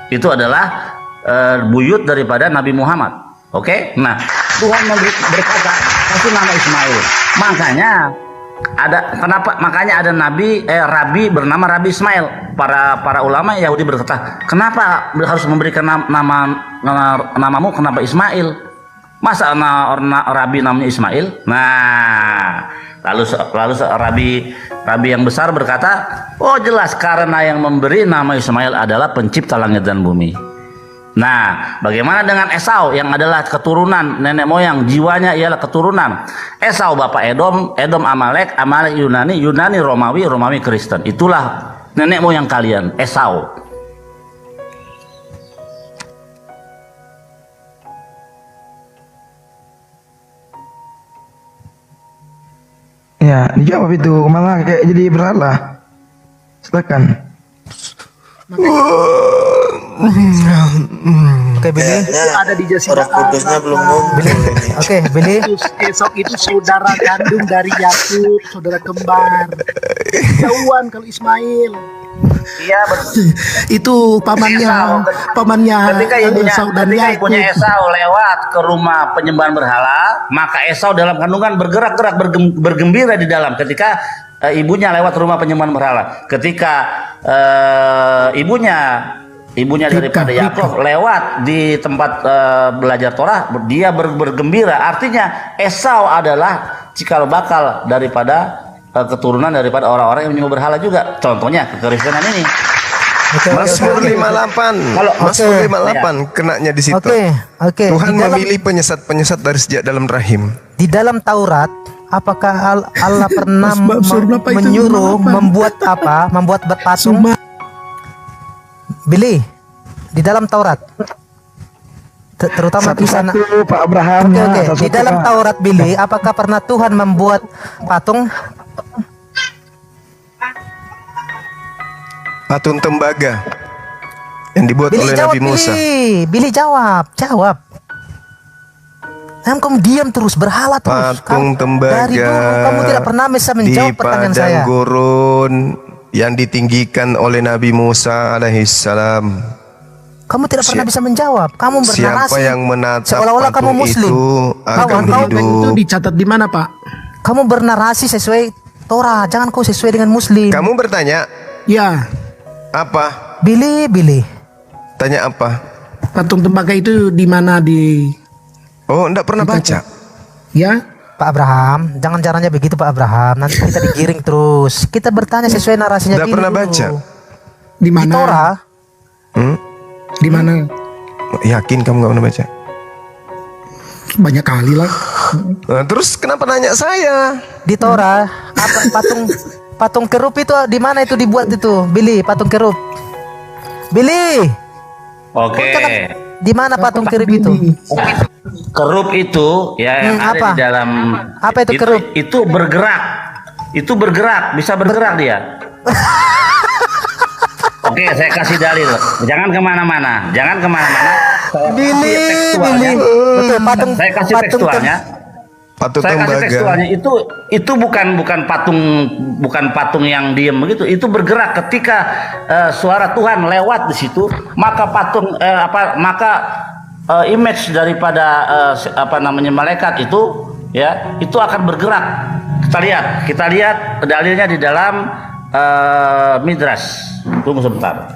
Itu adalah buyut daripada Nabi Muhammad. Oke? Nah, Tuhan berkata kasih nama Ismail. Makanya ada rabi bernama Rabi Ismail. Para ulama Yahudi berkata, "Kenapa harus memberikan namamu kenapa Ismail? Masa rabi namanya Ismail?" Nah, lalu rabi yang besar berkata, "Oh, jelas karena yang memberi nama Ismail adalah pencipta langit dan bumi." Nah, bagaimana dengan Esau yang adalah keturunan nenek moyang, jiwanya ialah keturunan Esau bapak Edom, Edom Amalek, Amalek Yunani Romawi, Romawi Kristen. Itulah nenek moyang kalian, Esau. Ya, dijawab itu malah kayak jadi berhala. Silakan. Oke, Billy. ada di Jazirah Kudusnya belum ngomong. Oke, Billy. Esau itu saudara kandung dari Yakub, saudara kembar. Jauhan kalau Ismail. Iya, betul. Itu pamannya Ketika Esau dan Yakub. ibunya Esau lewat ke rumah penyembahan berhala, maka Esau dalam kandungan bergerak-gerak bergembira di dalam ketika ibunya lewat rumah penyembahan berhala. Ketika ibunya daripada Yakub lewat di tempat belajar Torah, dia bergembira. Artinya Esau adalah cikal bakal daripada keturunan daripada orang-orang yang menyembah berhala juga. Contohnya kekristenan ini. Mazmur 58. Mazmur 58 kenanya di situ. Oke. Tuhan memilih penyesat-penyesat dari sejak dalam rahim. Di dalam Taurat, apakah Allah pernah Berapa itu? menyuruh membuat berpatung? Billy, di dalam Taurat, terutama kisah Pak Abraham. Di dalam Taurat, Billy, apakah pernah Tuhan membuat patung? Patung tembaga yang dibuat Billy, oleh jawab, Nabi Musa. Billy jawab. Kamu diam terus, berhala terus. Patung tembaga dari dulu kamu tidak pernah bisa menjawab pertanyaan saya. di padang gurun yang ditinggikan oleh Nabi Musa alaihissalam. Kamu tidak pernah bisa menjawab. Kamu bernarasi Siapa yang menatap seolah-olah kamu patung Muslim. itu akan Itu hidup. dicatat di mana, Pak? Kamu bernarasi sesuai Torah, jangan kau sesuai dengan Muslim. Kamu bertanya Ya, apa? Billy. Tanya apa? patung tembaga itu di mana di? Oh, enggak pernah baca. Ya, Pak Abraham, jangan caranya begitu Pak Abraham. Nanti kita digiring terus. Kita bertanya sesuai narasinya. Enggak Billy pernah dulu. baca. di Di mana? Torah. Di mana? Yakin kamu nggak pernah baca? Banyak kali lah. Nah, terus kenapa nanya saya? Di Torah, apa patung kerub itu di mana itu dibuat itu? Billy, patung kerub. Billy, Oke. di mana patung kerub itu? Kerub itu ya yang ada apa? di dalam Apa itu kerub? Itu bergerak. Itu bergerak, bisa bergerak dia. Oke, saya kasih dalil. Jangan kemana-mana. Billy. Betul, patung. Saya kasih tekstualnya. Patung Saya kasih tembaga. tekstualnya. Itu bukan patung yang diem begitu. Itu bergerak ketika suara Tuhan lewat di situ, maka image daripada malaikat itu ya, itu akan bergerak. Kita lihat dalilnya di dalam Midrash. Tunggu sebentar.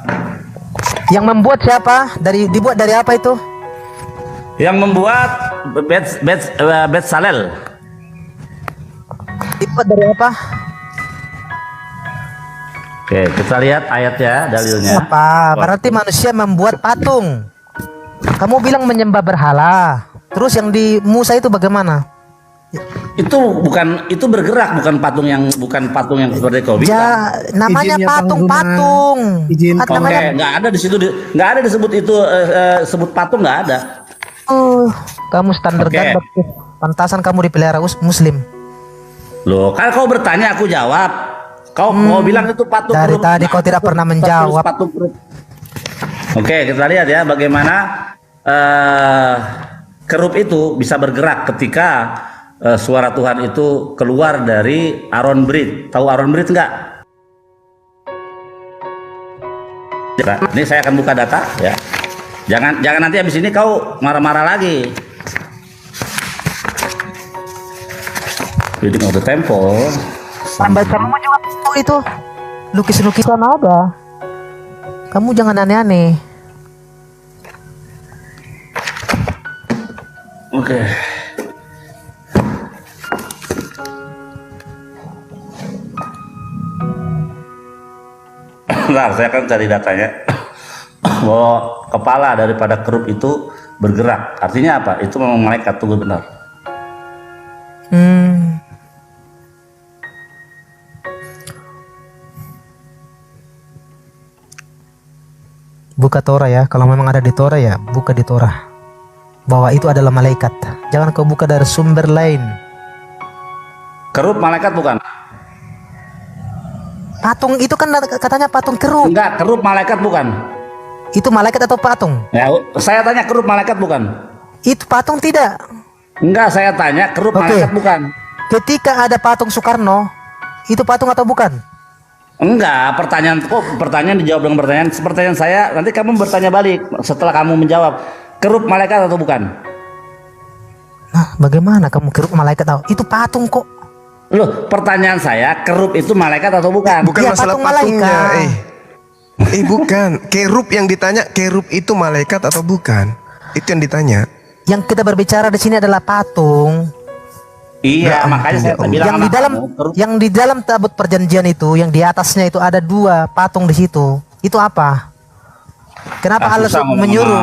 Yang membuat siapa? Dibuat dari apa itu? Yang membuat Bet Salel. Dibuat dari apa? Oke, kita lihat ayatnya, dalilnya. Apa? Berarti manusia membuat patung. Kamu bilang menyembah berhala. Terus yang di Musa itu bagaimana? Itu bergerak, bukan patung yang seperti kau bilang. Ya, namanya Izinnya patung-patung. Izin Kan namanya Oke, nggak ada di situ, nggak ada disebut itu sebut patung, nggak ada. kamu standar Oke. ganda. Pantasan kamu dipelihara muslim. Loh, kan kau bertanya aku jawab. Kau mau bilang itu patung. Dari kerup. tadi kau tidak pernah terus menjawab. patung kerup. Oke, kita lihat ya bagaimana kerup itu bisa bergerak ketika suara Tuhan itu keluar dari Aaron Brit. Tahu Aaron Brit nggak? Ini saya akan buka data ya. Jangan nanti habis ini kau marah-marah lagi. Reading of the Temple. Sampai kamu juga tahu itu lukis-lukisan ada. Kamu jangan aneh-aneh. Oke. Nah, saya akan cari datanya. Bahwa kepala daripada kerup itu bergerak. Artinya apa? Itu memang malaikat, tunggu benar. Buka Torah ya. Kalau memang ada di Torah ya, buka di Torah. Bahwa itu adalah malaikat. Jangan kau buka dari sumber lain. Kerup malaikat bukan? Patung itu kan katanya patung kerup. Enggak, kerup malaikat bukan. Itu malaikat atau patung? Ya, saya tanya kerup malaikat bukan? Itu patung tidak. Enggak, saya tanya kerup Oke. malaikat bukan. Ketika ada patung Soekarno, itu patung atau bukan? Enggak, pertanyaan dijawab dengan pertanyaan saya, nanti kamu bertanya balik setelah kamu menjawab. Kerup malaikat atau bukan? Nah, bagaimana kamu kerup malaikat tahu? Itu patung kok. Loh, pertanyaan saya, kerup itu malaikat atau bukan? Bukan Iya, masalah patung patungnya. malaikat. Bukan. Kerub yang ditanya, kerub itu malaikat atau bukan? Itu yang ditanya. Yang kita berbicara di sini adalah patung. Iya, makanya saya bilang Yang sama di dalam kamu, kerup. yang di dalam tabut perjanjian itu, yang di atasnya itu ada 2 patung di situ. Itu apa? Kenapa Allah Susah ngomong menyuruh?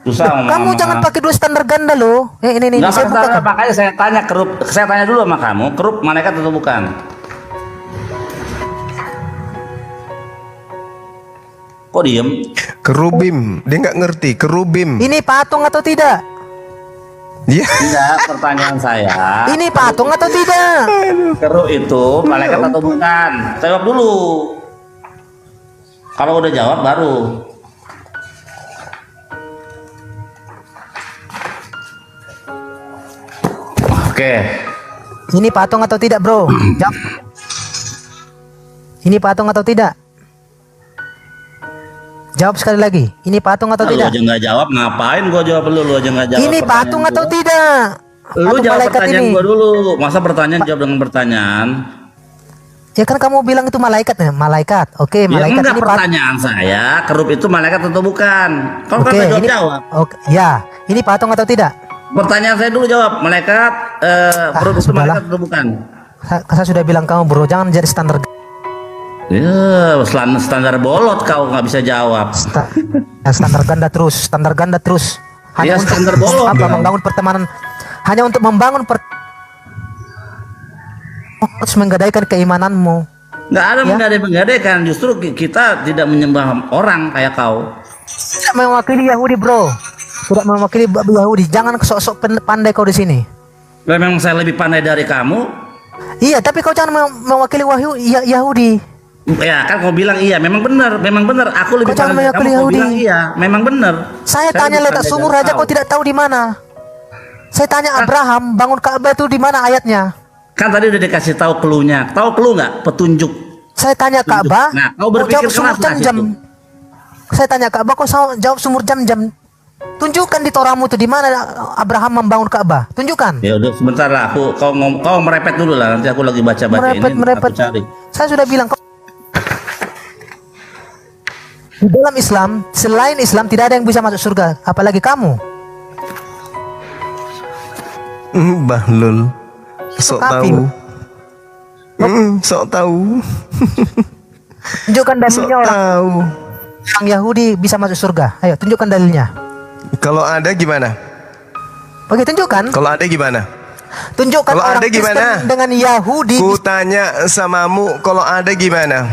Susah ngomong Kamu sama- jangan pakai 2 standar ganda loh. Ini Nggak saya masalah, bukakan. makanya saya tanya kerup. Saya tanya dulu sama kamu, kerup malaikat atau bukan? Kok diem? Kerubim. Dia nggak ngerti. Kerubim. Ini patung atau tidak? Dia Enggak, pertanyaan saya. Ini patung atau tidak? Kerup itu malaikat atau bukan? Jawab dulu. Kalau udah jawab baru. Oke. Ini patung atau tidak, bro? Jawab. Ini patung atau tidak? Jawab sekali lagi. Ini patung atau Lu tidak? aja nggak jawab, ngapain gua jawab lu aja nggak jawab. Ini pertanyaan patung gua. atau tidak? Lu Patung jawab malaikat pertanyaan ini. gua dulu. Masa pertanyaan jawab dengan pertanyaan? Ya kan kamu bilang itu malaikat ya, malaikat. Oke, Ya malaikat enggak, ini pertanyaan saya, kerup itu malaikat atau bukan? Kau Oke, kan ini jawab. Oke, ya. Ini patung atau tidak? Pertanyaan saya dulu jawab, malaikat kerup itu sudahlah. malaikat atau bukan? Saya sudah bilang kamu, bro, jangan jadi standar Ya, standar bolot kau nggak bisa jawab. standar ganda terus, standar ganda terus. Ya, untuk standar bolot apa, dong. membangun pertemanan, hanya untuk membangun harus menggadaikan keimananmu. Nggak ada Ya. menggadaikan, justru kita tidak menyembah orang kayak kau. Tidak mewakili Yahudi, bro. Tidak mewakili Yahudi. Jangan sok-sok pandai kau di sini. Memang saya lebih pandai dari kamu. Iya, tapi kau jangan mewakili Yahudi. Ya kan kau bilang iya, memang benar. Aku lebih Kau jangan pandai dari mewakili kamu. Kau Yahudi. bilang iya, memang benar. Saya tanya lebih letak pandai sumur dari aja kau tidak tahu di mana. Saya tanya Abraham bangun Ka'bah itu di mana ayatnya? Kan tadi udah dikasih tahu clue-nya. Tahu clue nggak? Petunjuk. Saya tanya Ka'bah, Nah, kau kau berpikir jawab sumur keras lah jam-jam. situ. Saya tanya Ka'bah, kau jawab sumur jam-jam. Tunjukkan di Torahmu itu di mana Abraham membangun Ka'bah. Tunjukkan. Ya udah sebentar lah, kau merepet dulu lah. Nanti aku lagi baca-baca ini. Merepet. Aku cari. Saya sudah bilang di dalam Islam, selain Islam tidak ada yang bisa masuk surga, apalagi kamu. Bahlul. Sok kafir. tahu. Sok tahu. Tunjukkan Sok dalilnya tahu. orang Yahudi bisa masuk surga. Ayo tunjukkan dalilnya. Kalau ada gimana? Oke, tunjukkan. Kalau ada gimana? Tunjukkan Kalau orang ada Kristen gimana? dengan Yahudi. Ku tanya samamu, kalau ada gimana?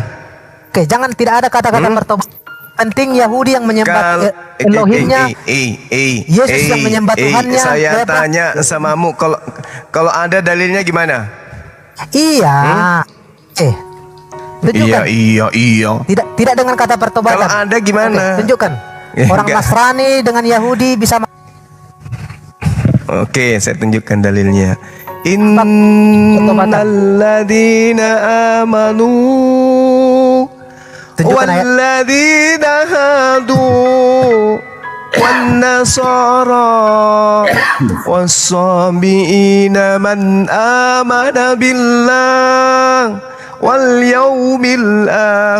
Oke, jangan, tidak ada kata-kata bertobat. Penting Yahudi yang menyembah Elohimnya, Yesus yang menyembah Tuhannya. Saya tanya samamu, kalau ada dalilnya gimana? Iya. Tunjukkan. Iya. Tidak dengan kata pertobatan. Kalau ada gimana? Oke, tunjukkan. Orang Enggak. Nasrani dengan Yahudi bisa. Oke, saya tunjukkan dalilnya. Pertobatan. Innalladzina amanu Tunjukkan ayat. walladzina hadu wan nasara was-sabiina man amana billah wal yaumil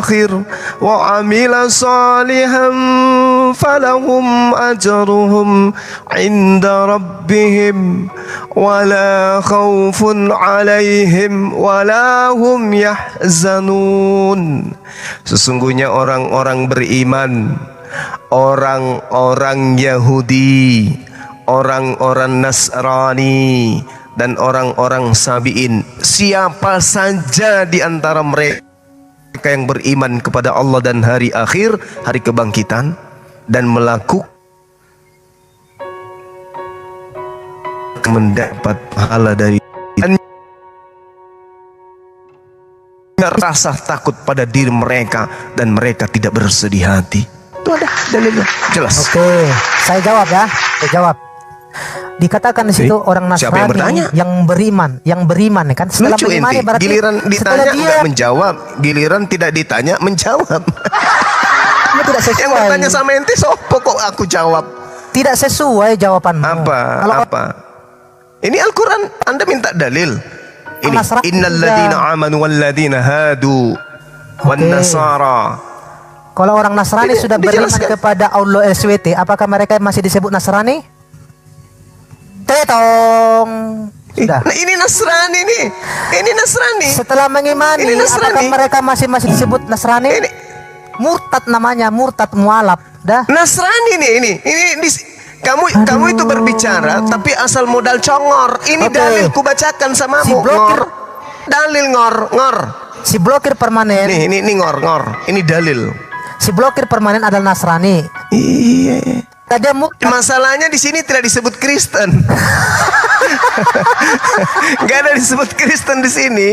akhir wa amila salihan falahum ajruhum inda rabbihim wala khaufun alaihim wala hum yahzanun. Sesungguhnya orang-orang beriman, orang-orang Yahudi, orang-orang Nasrani, dan orang-orang Sabiin, siapa saja di antara mereka yang beriman kepada Allah dan hari akhir, hari kebangkitan, dan melakukan mendapat pahala dari dan rasa takut pada diri mereka dan mereka tidak bersedih hati. Itu ada dalilnya jelas. Oke, saya jawab ya. Saya jawab. Dikatakan di situ orang siapa yang bertanya? Nasrani yang beriman ya kan. Setelah Lucu beriman ente, berarti giliran setelah ditanya dia enggak menjawab, giliran tidak ditanya menjawab. ini tidak sesuai. Yang bertanya sama ente sopo kok aku jawab? Tidak sesuai jawabanmu. Apa? Kalau Apa? Ini Al-Quran, Anda minta dalil. Ini Nasrani innalladzina amanu walladzina hadu wan nasara. kalau orang Nasrani Ini sudah beriman dijelaskan. kepada Allah SWT, apakah mereka masih disebut Nasrani? Tetong. Sudah. Nah, ini Nasrani nih. Ini Nasrani. Setelah mengimani, Ini Nasrani. apakah mereka masih disebut Nasrani? Ini Murtad namanya, murtad mualaf. Dah. Nasrani nih ini. Kamu itu berbicara tapi asal modal congor. Ini Oke. dalil ku bacakan samamu. Si blokir. Ngor. Dalil ngor. Si blokir permanen, Nih, ini ngor. Ini dalil. si blokir permanen adalah Nasrani. Iya. Dia murtad. Masalahnya di sini tidak disebut Kristen. Gak ada disebut Kristen di sini.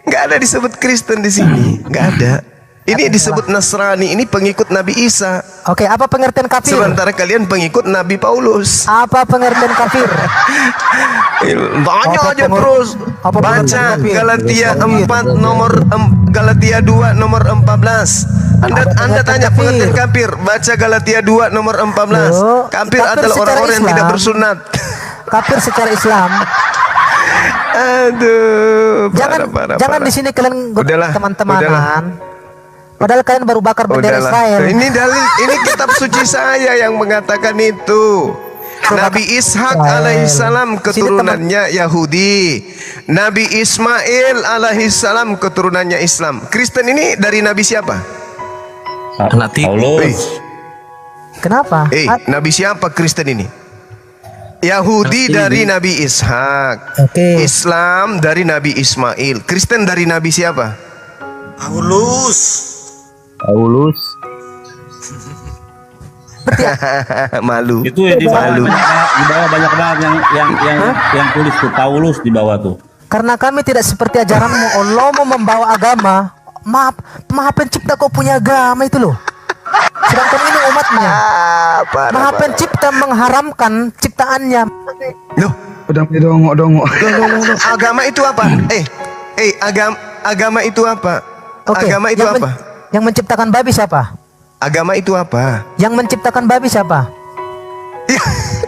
Gak ada disebut Kristen di sini. Gak ada. Ini disebut Nasrani. Ini pengikut Nabi Isa. Oke, apa pengertian kafir? Sementara kalian pengikut Nabi Paulus. Apa pengertian kafir? Tanya Apa aja pengur- terus. apa Baca pengertian kafir? Galatia 4 Galatia 2 nomor 14. Anda pengertian tanya kafir? pengertian kafir. Baca Galatia 2 nomor 14. Loh, Kafir kafir adalah secara orang-orang yang Islam. tidak bersunat. Kafir secara Islam. Aduh, Jangan parah. di sini kalian Udahlah, teman-temanan. Padahal kalian baru bakar bendera Udahlah. Israel. Ini dalil, ini kitab suci saya yang mengatakan itu. Nabi Ishak alaihissalam keturunannya Yahudi. Nabi Ismail alaihissalam keturunannya Islam. Kristen ini dari Nabi siapa? Paulus. Kenapa? Nabi siapa Kristen ini? Yahudi dari Nabi Ishak. Oke. Islam dari Nabi Ismail. Kristen dari Nabi siapa? Paulus. Malu. Itu di bawah banyak banget yang tulis tuh Paulus di bawah tuh. Karena kami tidak seperti ajaranmu. Allah mau membawa agama. Maha pencipta kau punya agama itu loh. Sedangkan ini umatnya. Maha pencipta mengharamkan ciptaannya. Loh, Udah dongok. agama itu apa? Agama itu apa? Oke, Agama itu apa? Yang menciptakan babi siapa? Agama itu apa? Yang menciptakan babi siapa?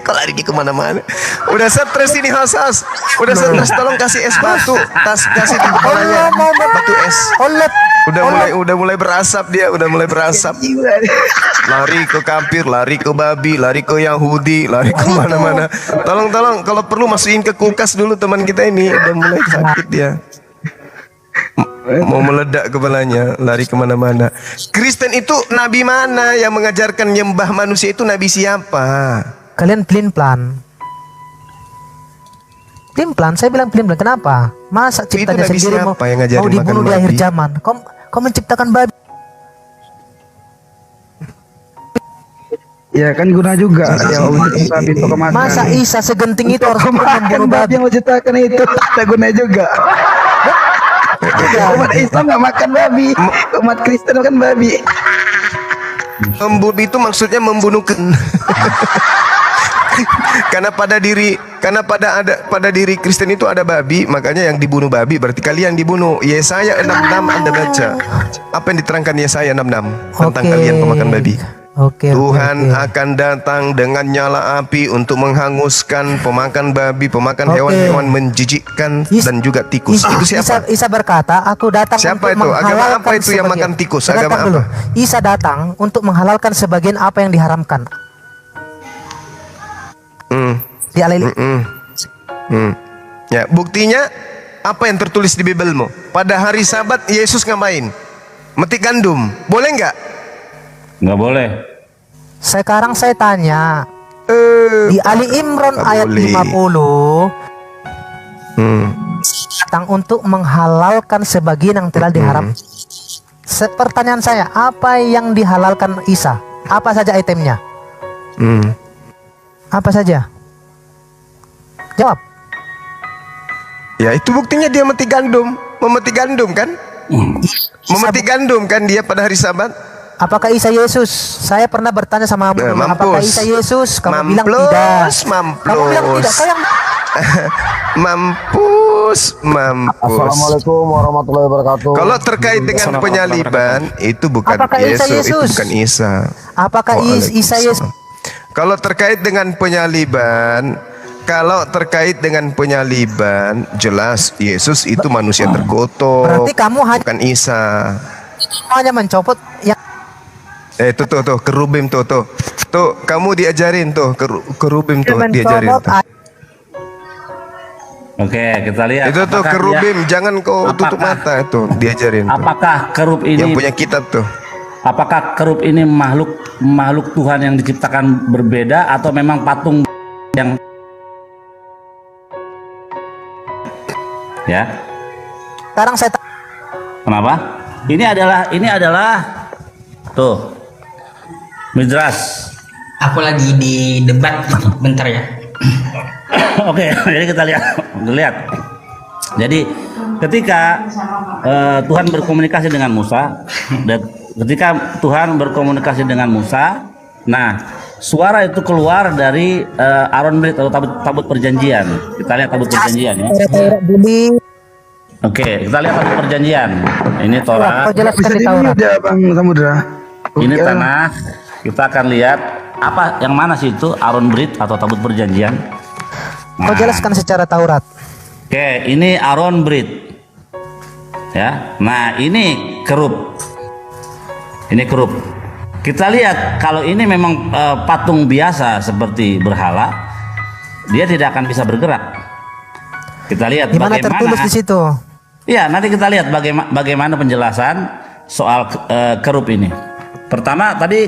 Kalau lari kemana-mana. Udah stres ini Hasas. Udah stres, tolong kasih es batu. Kasih di kepalanya. Allah mau Batu es. Allah Udah mulai berasap dia, udah mulai berasap. Lari ke kafir, lari ke babi, lari ke Yahudi, lari ke mana-mana. Tolong kalau perlu masukin ke kulkas dulu teman kita ini, udah mulai sakit dia. Mau meledak kepalanya, lari kemana-mana. Kristen itu nabi mana yang mengajarkan nyembah manusia itu nabi siapa? Kalian pelin-pelan. Pelin-pelan, saya bilang pelin-pelan. Kenapa? Masa ciptanya nabi sendiri siapa yang ngajarin mau dibunuh makan di akhir babi? zaman? Kau menciptakan babi. Ya kan guna juga ya untuk babi itu kemakan. Masa Isa segenting itu harus turun Kemakan membunuh babi babi? yang menciptakan itu ada guna juga. Umat Islam nggak makan babi, umat Kristen makan babi. Membunuh itu maksudnya membunuh karena pada diri Kristen itu ada babi, makanya yang dibunuh babi berarti kalian dibunuh. Yesaya 66 Anda baca. Apa yang diterangkan Yesaya 66 tentang kalian pemakan babi? Tuhan akan datang dengan nyala api untuk menghanguskan pemakan babi, pemakan hewan-hewan menjijikkan dan juga tikus. Itu siapa? Isa berkata, aku datang Siapa untuk itu? Agama menghalalkan apa itu yang makan tikus? Dengarkan Agama dulu. apa? Isa datang untuk menghalalkan sebagian apa yang diharamkan. Di Ya, buktinya apa yang tertulis di Bibelmu? Pada hari Sabat Yesus ngapain? Metik gandum. Boleh nggak? Nggak boleh. Sekarang saya tanya, di Ali Imran nggak ayat boleh. 50 datang untuk menghalalkan sebagian yang telah diharam. Pertanyaan saya, apa yang dihalalkan Isa? Apa saja itemnya? Apa saja? Jawab. Ya, itu buktinya dia memetik gandum. Memetik gandum kan? Memetik gandum kan dia pada hari Sabat? Apakah Isa Yesus? Saya pernah bertanya sama kamu, apakah Isa Yesus? Kamu bilang tidak. Kamu bilang tidak. Kau yang Mampus. Assalamualaikum warahmatullahi wabarakatuh. Kalau terkait dengan penyaliban itu bukan Apakah Isa Yesus, itu Yesus? bukan Isa. Apakah Isa Yesus? Kalau terkait dengan penyaliban, jelas Yesus itu manusia terkutuk. Berarti kamu bukan Isa. hanya mencopot yang Tuh kerubim tuh. Tuh kamu diajarin tuh kerubim tuh diajarin tuh. Oke, kita lihat. Itu tuh apakah kerubim, dia- jangan kau tutup mata itu diajarin. Tuh. Apakah kerub ini Yang punya kitab tuh? Apakah kerub ini makhluk Tuhan yang diciptakan berbeda atau memang patung yang ya? sekarang saya Kenapa? Ini adalah tuh Midras. Aku lagi di debat, bentar ya. Oke, jadi kita lihat. Jadi ketika Tuhan berkomunikasi dengan Musa, dan ketika Tuhan berkomunikasi dengan Musa, nah suara itu keluar dari Aaron Brit atau tabut perjanjian. Kita lihat tabut perjanjian ya. Oke, kita lihat tabut perjanjian. Ini Torah. Bisa di-mute ya Bang Samudra. Ini tanah. Kita akan lihat apa yang mana sih itu Aaron Brit atau tabut perjanjian. kau jelaskan secara Taurat. Oke, ini Aaron Brit. Ya. Nah, ini kerub. Ini kerub. Kita lihat kalau ini memang patung biasa seperti berhala, dia tidak akan bisa bergerak. Kita lihat Di mana tertulis di situ? Iya, nanti kita lihat bagaimana penjelasan soal kerub ini. Pertama tadi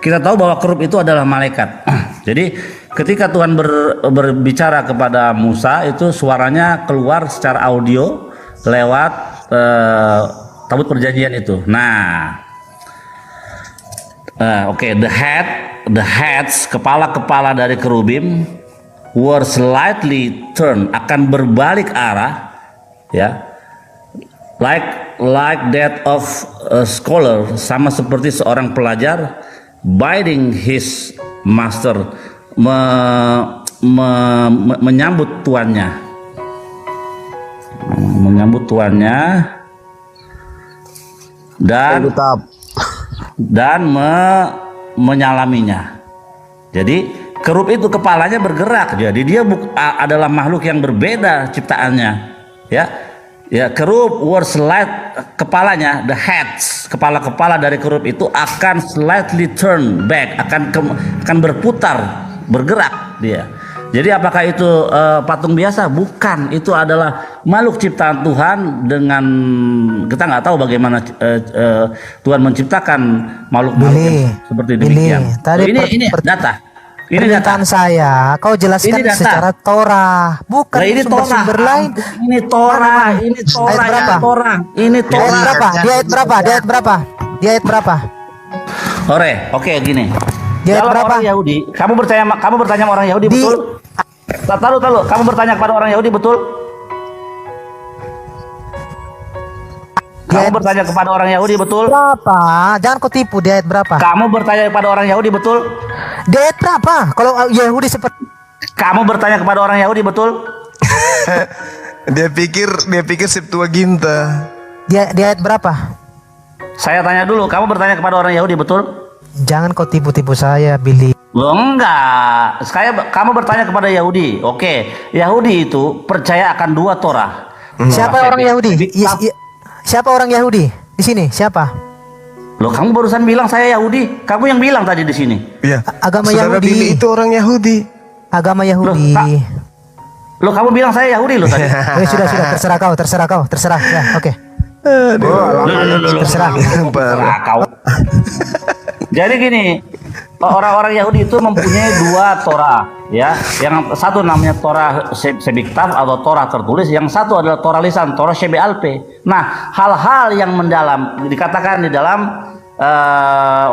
kita tahu bahwa kerub itu adalah malaikat. Jadi ketika Tuhan berbicara kepada Musa itu suaranya keluar secara audio lewat tabut perjanjian itu. Nah, oke, the heads kepala dari kerubim were slightly turned, akan berbalik arah, ya, like that of a scholar, sama seperti seorang pelajar bidding his master, menyambut tuannya, dan menyalaminya. Jadi kerub itu kepalanya bergerak, jadi dia adalah makhluk yang berbeda ciptaannya, ya. Ya, kerub word slide, kepalanya, the heads, kepala-kepala dari kerub itu akan slightly turn back, akan berputar, bergerak dia. Jadi apakah itu patung biasa? Bukan, itu adalah makhluk ciptaan Tuhan. Dengan kita nggak tahu bagaimana Tuhan menciptakan makhluk-makhluk seperti demikian. Tadi ini data. Ini permintaan saya, kau jelaskan Ini data. secara Torah, bukan Nah, ini sumber-sumber Torah. lain. Ini Torah, ini Torah, Ayat berapa? ya, Torah. Ini Di ayat Torah. berapa? Di ayat berapa? Di ayat berapa? Di ayat berapa? Oke, gini. Di ayat Dalam berapa? orang Yahudi, kamu bertanya sama orang Yahudi, Di- betul? Tahu, kamu bertanya kepada orang Yahudi, betul? Kamu bertanya kepada orang Yahudi, betul? Berapa? Jangan kau tipu, di ayat berapa? Kamu bertanya kepada orang Yahudi, betul? Di ayat berapa? Kalau Yahudi seperti Kamu bertanya kepada orang Yahudi, betul? Dia pikir Septuaginta. di ayat berapa? Saya tanya dulu, kamu bertanya kepada orang Yahudi, betul? Jangan kau tipu-tipu saya, Billy. Loh, enggak. Kamu bertanya kepada Yahudi. Oke, Yahudi itu percaya akan dua Torah. Siapa orang Yahudi? Siapa orang Yahudi di sini? Siapa? Loh, kamu barusan bilang saya Yahudi. Kamu yang bilang tadi di sini. Iya. Agama Saudara Yahudi. Billy itu orang Yahudi. Agama Yahudi. Loh, kamu bilang saya Yahudi loh tadi. Sudah, terserah kau. Ya, oke. Terserah. Terserah kau. Jadi gini, orang-orang Yahudi itu mempunyai dua Torah, ya. Yang satu namanya Torah Sebiktav atau Torah tertulis, yang satu adalah Torah lisan, Torah Shebealpe. Nah, hal-hal yang mendalam dikatakan di dalam,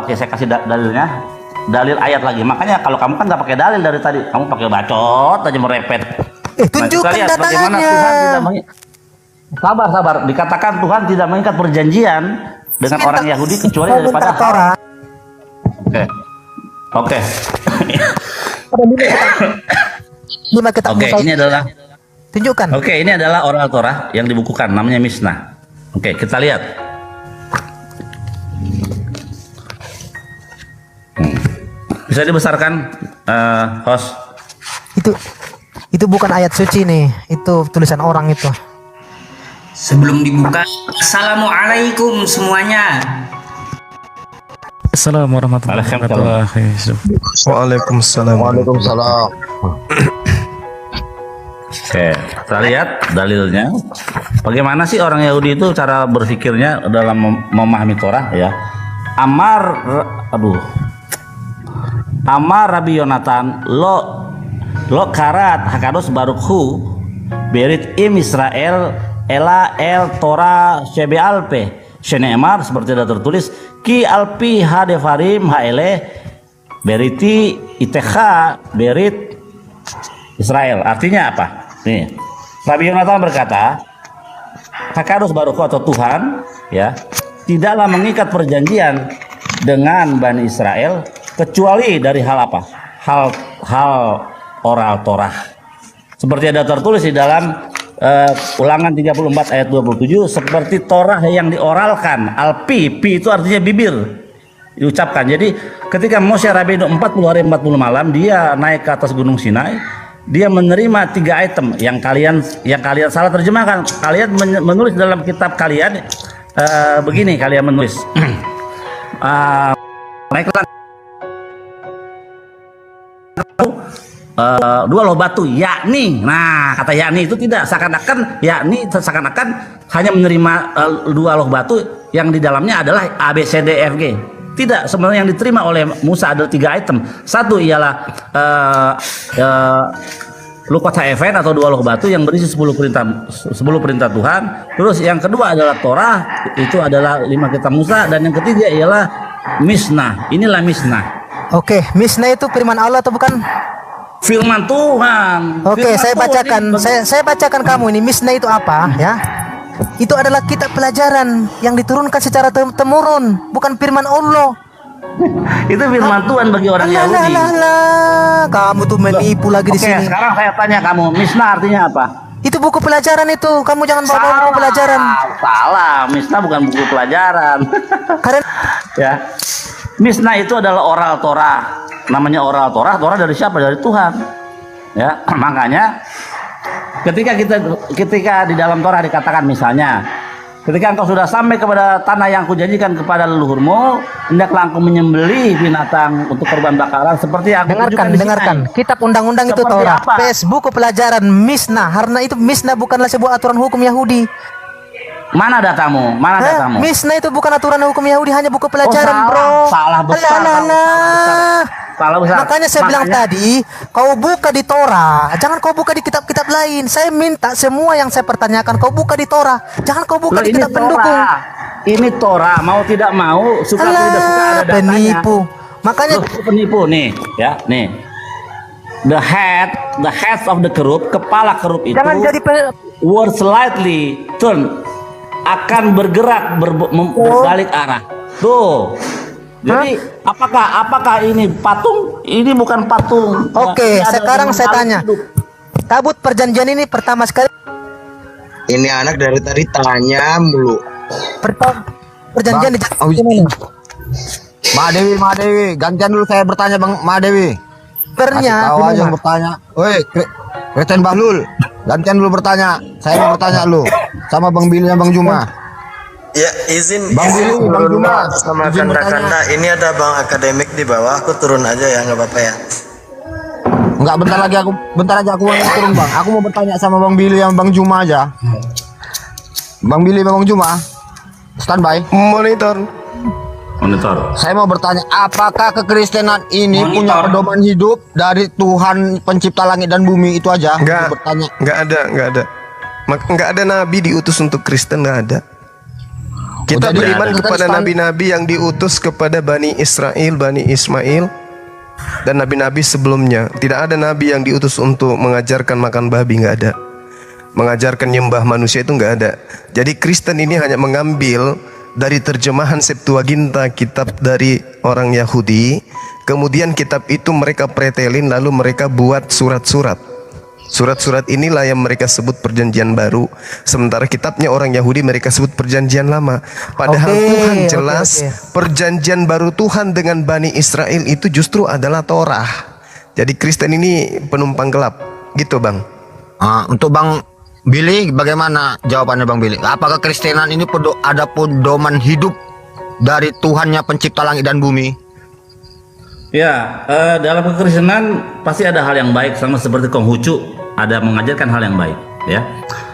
oke, saya kasih dalilnya, dalil ayat lagi. Makanya kalau kamu kan nggak pakai dalil dari tadi, kamu pakai bacot aja merepet. Tunjukkan Kita lihat bagaimana datanya. Tuhan tidak sabar. Dikatakan Tuhan tidak mengikat perjanjian dengan orang Yahudi kecuali daripada Torah. Oke. Lima kitab Oke, Musa. ini adalah Tunjukkan. Oke, ini adalah oral Torah yang dibukukan, namanya Mishnah. Oke, kita lihat. Bisa dibesarkan, host? Itu bukan ayat suci nih, itu tulisan orang itu. Sebelum dibuka, Assalamualaikum semuanya. Assalamualaikum warahmatullahi wabarakatuh. Waalaikumsalam. Waalaikumsalam. Oke, kita lihat dalilnya. Bagaimana sih orang Yahudi itu cara berpikirnya dalam memahami Torah, ya? Amar Rabbi Yonatan lo karat hakados barukhu berit im Israel ela el Torah shebealpe sheneemar, seperti ada tertulis ki alpi hadevarim haele beriti itecha berit Israel. Artinya apa? Nih, Rabbi Yonatan berkata, hakados barukhu atau Tuhan, ya, tidaklah mengikat perjanjian dengan Bani Israel kecuali dari hal apa? Hal oral Torah. Seperti ada tertulis di dalam Ulangan 34 ayat 27, seperti Torah yang dioralkan. Alpi, pi itu artinya bibir, diucapkan. Jadi ketika Moshe Rabbeinu 40 hari 40 malam dia naik ke atas Gunung Sinai, dia menerima 3 item yang kalian salah terjemahkan. Kalian menulis dalam kitab kalian begini, kalian menulis naiklah 2 loh batu, yakni. Nah, kata yakni itu tidak seakan-akan hanya menerima 2 loh batu yang di dalamnya adalah A B C D F G. Tidak, sebenarnya yang diterima oleh Musa adalah 3 item. Satu ialah Lukot Haefen atau 2 loh batu yang berisi 10 perintah Tuhan. Terus yang kedua adalah Torah, itu adalah 5 kitab Musa, dan yang ketiga ialah Mishnah. Inilah Mishnah. Oke, Mishnah itu firman Allah atau bukan? Firman Tuhan. Oke, saya bacakan. Saya bacakan kamu ini. Mishnah itu apa, ya? Itu adalah kitab pelajaran yang diturunkan secara temurun, bukan firman Allah. Itu firman Tuhan bagi orang Yahudi. Kamu tuh menipu lagi di sini. Oke, sekarang saya tanya kamu, Mishnah artinya apa? Itu buku pelajaran itu. Kamu jangan bawa buku pelajaran. Salah, Mishnah bukan buku pelajaran. Karena ya. Mishnah itu adalah oral Torah. Namanya oral Torah. Torah dari siapa? Dari Tuhan. Ya, makanya ketika di dalam Torah dikatakan misalnya, ketika engkau sudah sampai kepada tanah yang kujanjikan kepada leluhurmu, hendaklah engkau menyembelih binatang untuk korban bakaran seperti yang aku tunjukkan di Dengarkan. Sinai. Kitab undang-undang itu Seperti Taurat. apa? Buku pelajaran Mishnah. Karena itu Mishnah bukanlah sebuah aturan hukum Yahudi. Mana datamu? Mana datamu? Mishnah itu bukan aturan hukum Yahudi, hanya buku pelajaran, salah. bro. Salah besar, salah besar. Makanya saya bilang tadi, kau buka di Torah, jangan kau buka di kitab-kitab lain. Saya minta semua yang saya pertanyakan kau buka di Torah, jangan kau buka di kitab pendukung. Ini Torah, mau tidak mau, suka tidak suka ada datanya. Penipu. Makanya penipu nih, ya, nih. The head of the kerup, kepala kerup itu jangan jadi were slightly turn, akan bergerak berbalik arah. Tuh. Jadi apakah ini patung? Ini bukan patung. Oke, sekarang saya tanya. Tabut perjanjian ini pertama sekali. Ini anak dari tadi tanya mulu. Perjanjian di Ma Dewi, gantian dulu saya bertanya Bang Ma Dewi. Pernya. Tahu aja yang bertanya. Woi, Kristen Bahlul, gantian dulu bertanya. Saya mau bertanya lu sama Bang Billy dan Bang Juma. Ya, izin Bang Billy, Bang Juma sama izin kanda-kanda. Ini ada Bang akademik di bawah. Aku turun aja ya, nggak apa-apa ya. Enggak, bentar aja aku mau turun Bang. Aku mau bertanya sama Bang Billy yang Bang Juma aja. Bang Billy Bang Juma, standby. Monitor. Saya mau bertanya, apakah kekristenan ini punya pedoman hidup dari Tuhan pencipta langit dan bumi itu aja? Enggak. Bertanya. Enggak ada nabi diutus untuk Kristen, enggak ada. Kita beriman kepada nabi-nabi yang diutus kepada Bani Israel, Bani Ismail, dan nabi-nabi sebelumnya. Tidak ada nabi yang diutus untuk mengajarkan makan babi, nggak ada. Mengajarkan nyembah manusia itu nggak ada. Jadi Kristen ini hanya mengambil dari terjemahan Septuaginta, kitab dari orang Yahudi. Kemudian kitab itu mereka pretelin, lalu mereka buat surat-surat. Surat-surat inilah yang mereka sebut perjanjian baru. Sementara kitabnya orang Yahudi mereka sebut perjanjian lama. Padahal Tuhan jelas perjanjian baru Tuhan dengan Bani Israel itu justru adalah Torah. Jadi Kristen ini penumpang gelap. Gitu Bang. Untuk Bang Billy, bagaimana jawabannya Bang Billy? Apakah Kristenan ini ada pedoman hidup dari Tuhannya pencipta langit dan bumi? Ya, dalam kekristenan pasti ada hal yang baik, sama seperti Konghucu ada mengajarkan hal yang baik, ya.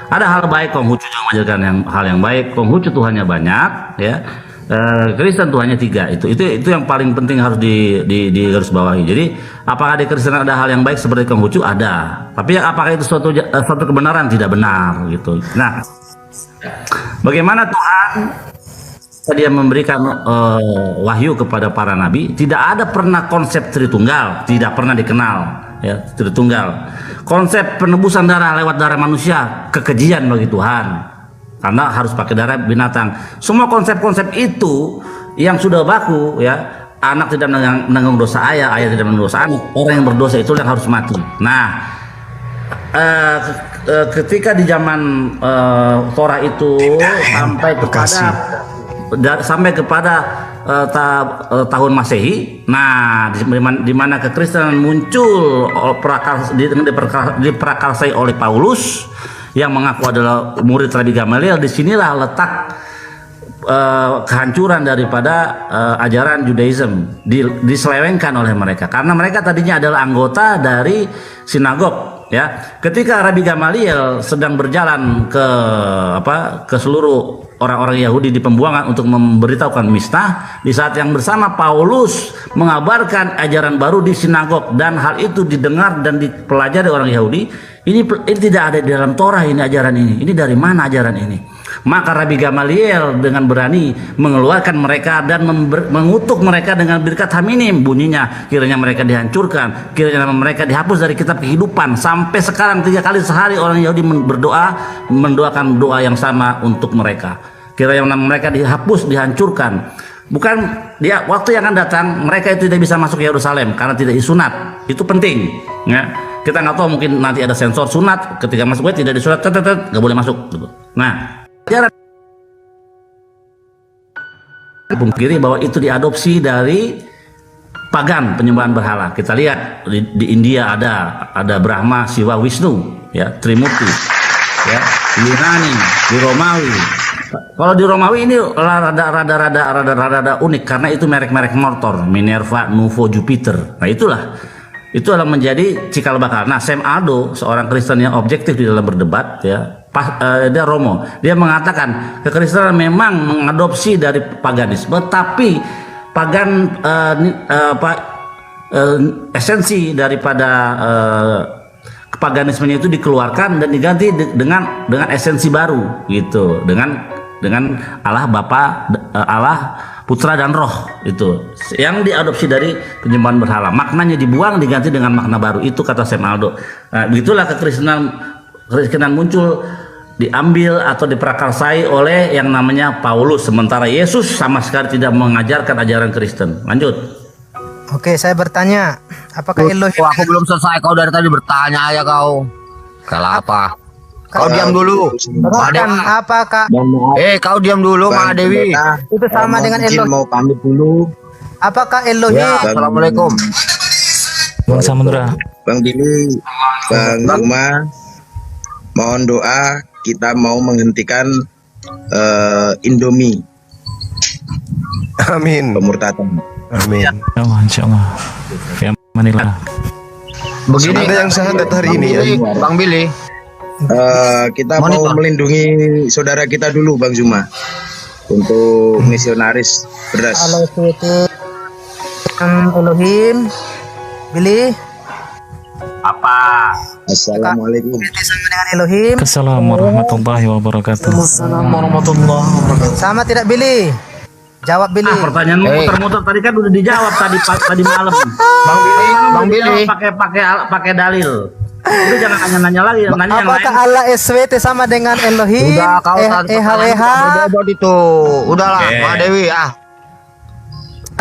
Ada hal baik, Konghucu juga mengajarkan hal yang baik. Konghucu Tuhannya banyak, ya. Kristen Tuhannya 3. Itu yang paling penting harus di garis bawahi. Jadi, apakah di Kristen ada hal yang baik seperti Konghucu? Ada. Tapi apakah itu suatu kebenaran? Tidak benar, gitu. Nah, bagaimana Tuhan dia memberikan wahyu kepada para nabi? Tidak ada pernah konsep Tritunggal, tidak pernah dikenal, ya, Tritunggal. Konsep penebusan darah lewat darah manusia, kekejian bagi Tuhan, karena harus pakai darah binatang. Semua konsep-konsep itu yang sudah baku, ya, anak tidak menanggung dosa ayah, ayah tidak menanggung dosa anak, orang yang berdosa itu yang harus mati. Nah, ketika di zaman Torah itu sampai kepada tahun Masehi, nah di mana kekristenan muncul diprakarsai oleh Paulus yang mengaku adalah murid Rabi Gamaliel. Disinilah letak kehancuran daripada ajaran Judaism, diselewengkan oleh mereka karena mereka tadinya adalah anggota dari sinagog, ya. Ketika Rabi Gamaliel sedang berjalan ke seluruh orang-orang Yahudi di pembuangan untuk memberitahukan Mishnah, di saat yang bersama Paulus mengabarkan ajaran baru di sinagog, dan hal itu didengar dan dipelajari orang Yahudi. Ini tidak ada di dalam Torah, ini ajaran ini dari mana ajaran ini? Maka Rabi Gamaliel dengan berani mengeluarkan mereka dan mengutuk mereka dengan birkat haminim, bunyinya kiranya mereka dihancurkan, kiranya mereka dihapus dari kitab kehidupan. Sampai sekarang 3 kali sehari orang Yahudi mendoakan doa yang sama untuk mereka, kiranya mereka dihapus, dihancurkan. Bukan dia waktu yang akan datang mereka itu tidak bisa masuk ke Yerusalem karena tidak disunat. Itu penting, ya. Kita nggak tahu, mungkin nanti ada sensor sunat, ketika masuk tidak disunat, nggak boleh masuk, gitu. Nah, pungkiri bahwa itu diadopsi dari pagan, penyembahan berhala. Kita lihat di India ada Brahma, Siwa, Wisnu, ya, Trimurti, ya, di Yunani, di Romawi. Kalau di Romawi ini rada unik karena itu merek-merek motor, Minerva, Nuvo, Jupiter. Nah itulah menjadi cikal bakal. Nah, Sam Aldo, seorang Kristen yang objektif di dalam berdebat, ya, dia Romo, dia mengatakan kekristenan memang mengadopsi dari paganisme, tapi esensi daripada kepaganismenya itu dikeluarkan dan diganti dengan esensi baru, gitu, dengan Allah Bapa, Allah Putra dan Roh, itu yang diadopsi dari penyembahan berhala, maknanya dibuang diganti dengan makna baru, itu kata Sam Aldo. Nah, begitulah kekristenan muncul, diambil atau diprakarsai oleh yang namanya Paulus, sementara Yesus sama sekali tidak mengajarkan ajaran Kristen. Lanjut. Oke, saya bertanya, apakah Elohim? Aku belum selesai, kau dari tadi bertanya ya kau. Kalau apa? Kau diam dulu. Bukan, apakah Kau diam dulu, Ma Dewi. itu sama dengan Elohim? Mau pamit dulu. Apakah Elohim? Ya, assalamualaikum. Bang Samudra. Bang Billy, Bang Uma, mohon doa, kita mau menghentikan Indomie Amin. pemurtadan. Amin. Insyaallah. Fi amanillah. Begini, Ada yang syahadat hari ini ya. Bang Billy. Kita mau melindungi saudara kita dulu, Bang Zuma, untuk misionaris beras. Kalau itu Elohim, Billy, Apa? Assalamualaikum. sama dengan Elohim? Assalamualaikum warahmatullahi wabarakatuh. Sama tidak, Billy? Jawab, Billy. Pertanyaanmu muter-muter tadi kan udah dijawab tadi malam. Bang Billy. Pakai dalil. Udah jangan nanya lagi, nanya yang lain. Apakah Allah SWT sama dengan Elohim? Udah kau EHWH? berbobot itu. Udahlah, Ma Dewi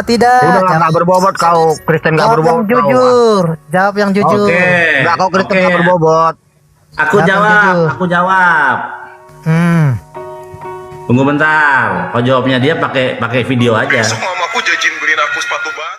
Tidak. Udah nggak berbobot kau, Kristen nggak Jawab yang berbobot. jujur. Jawab yang jujur. Oke. Nggak, kau Kristen nggak berbobot. Aku jawab. Tunggu bentar. Kau jawabnya dia pakai video aja. Mamaku jajin beliin aku sepatu baru.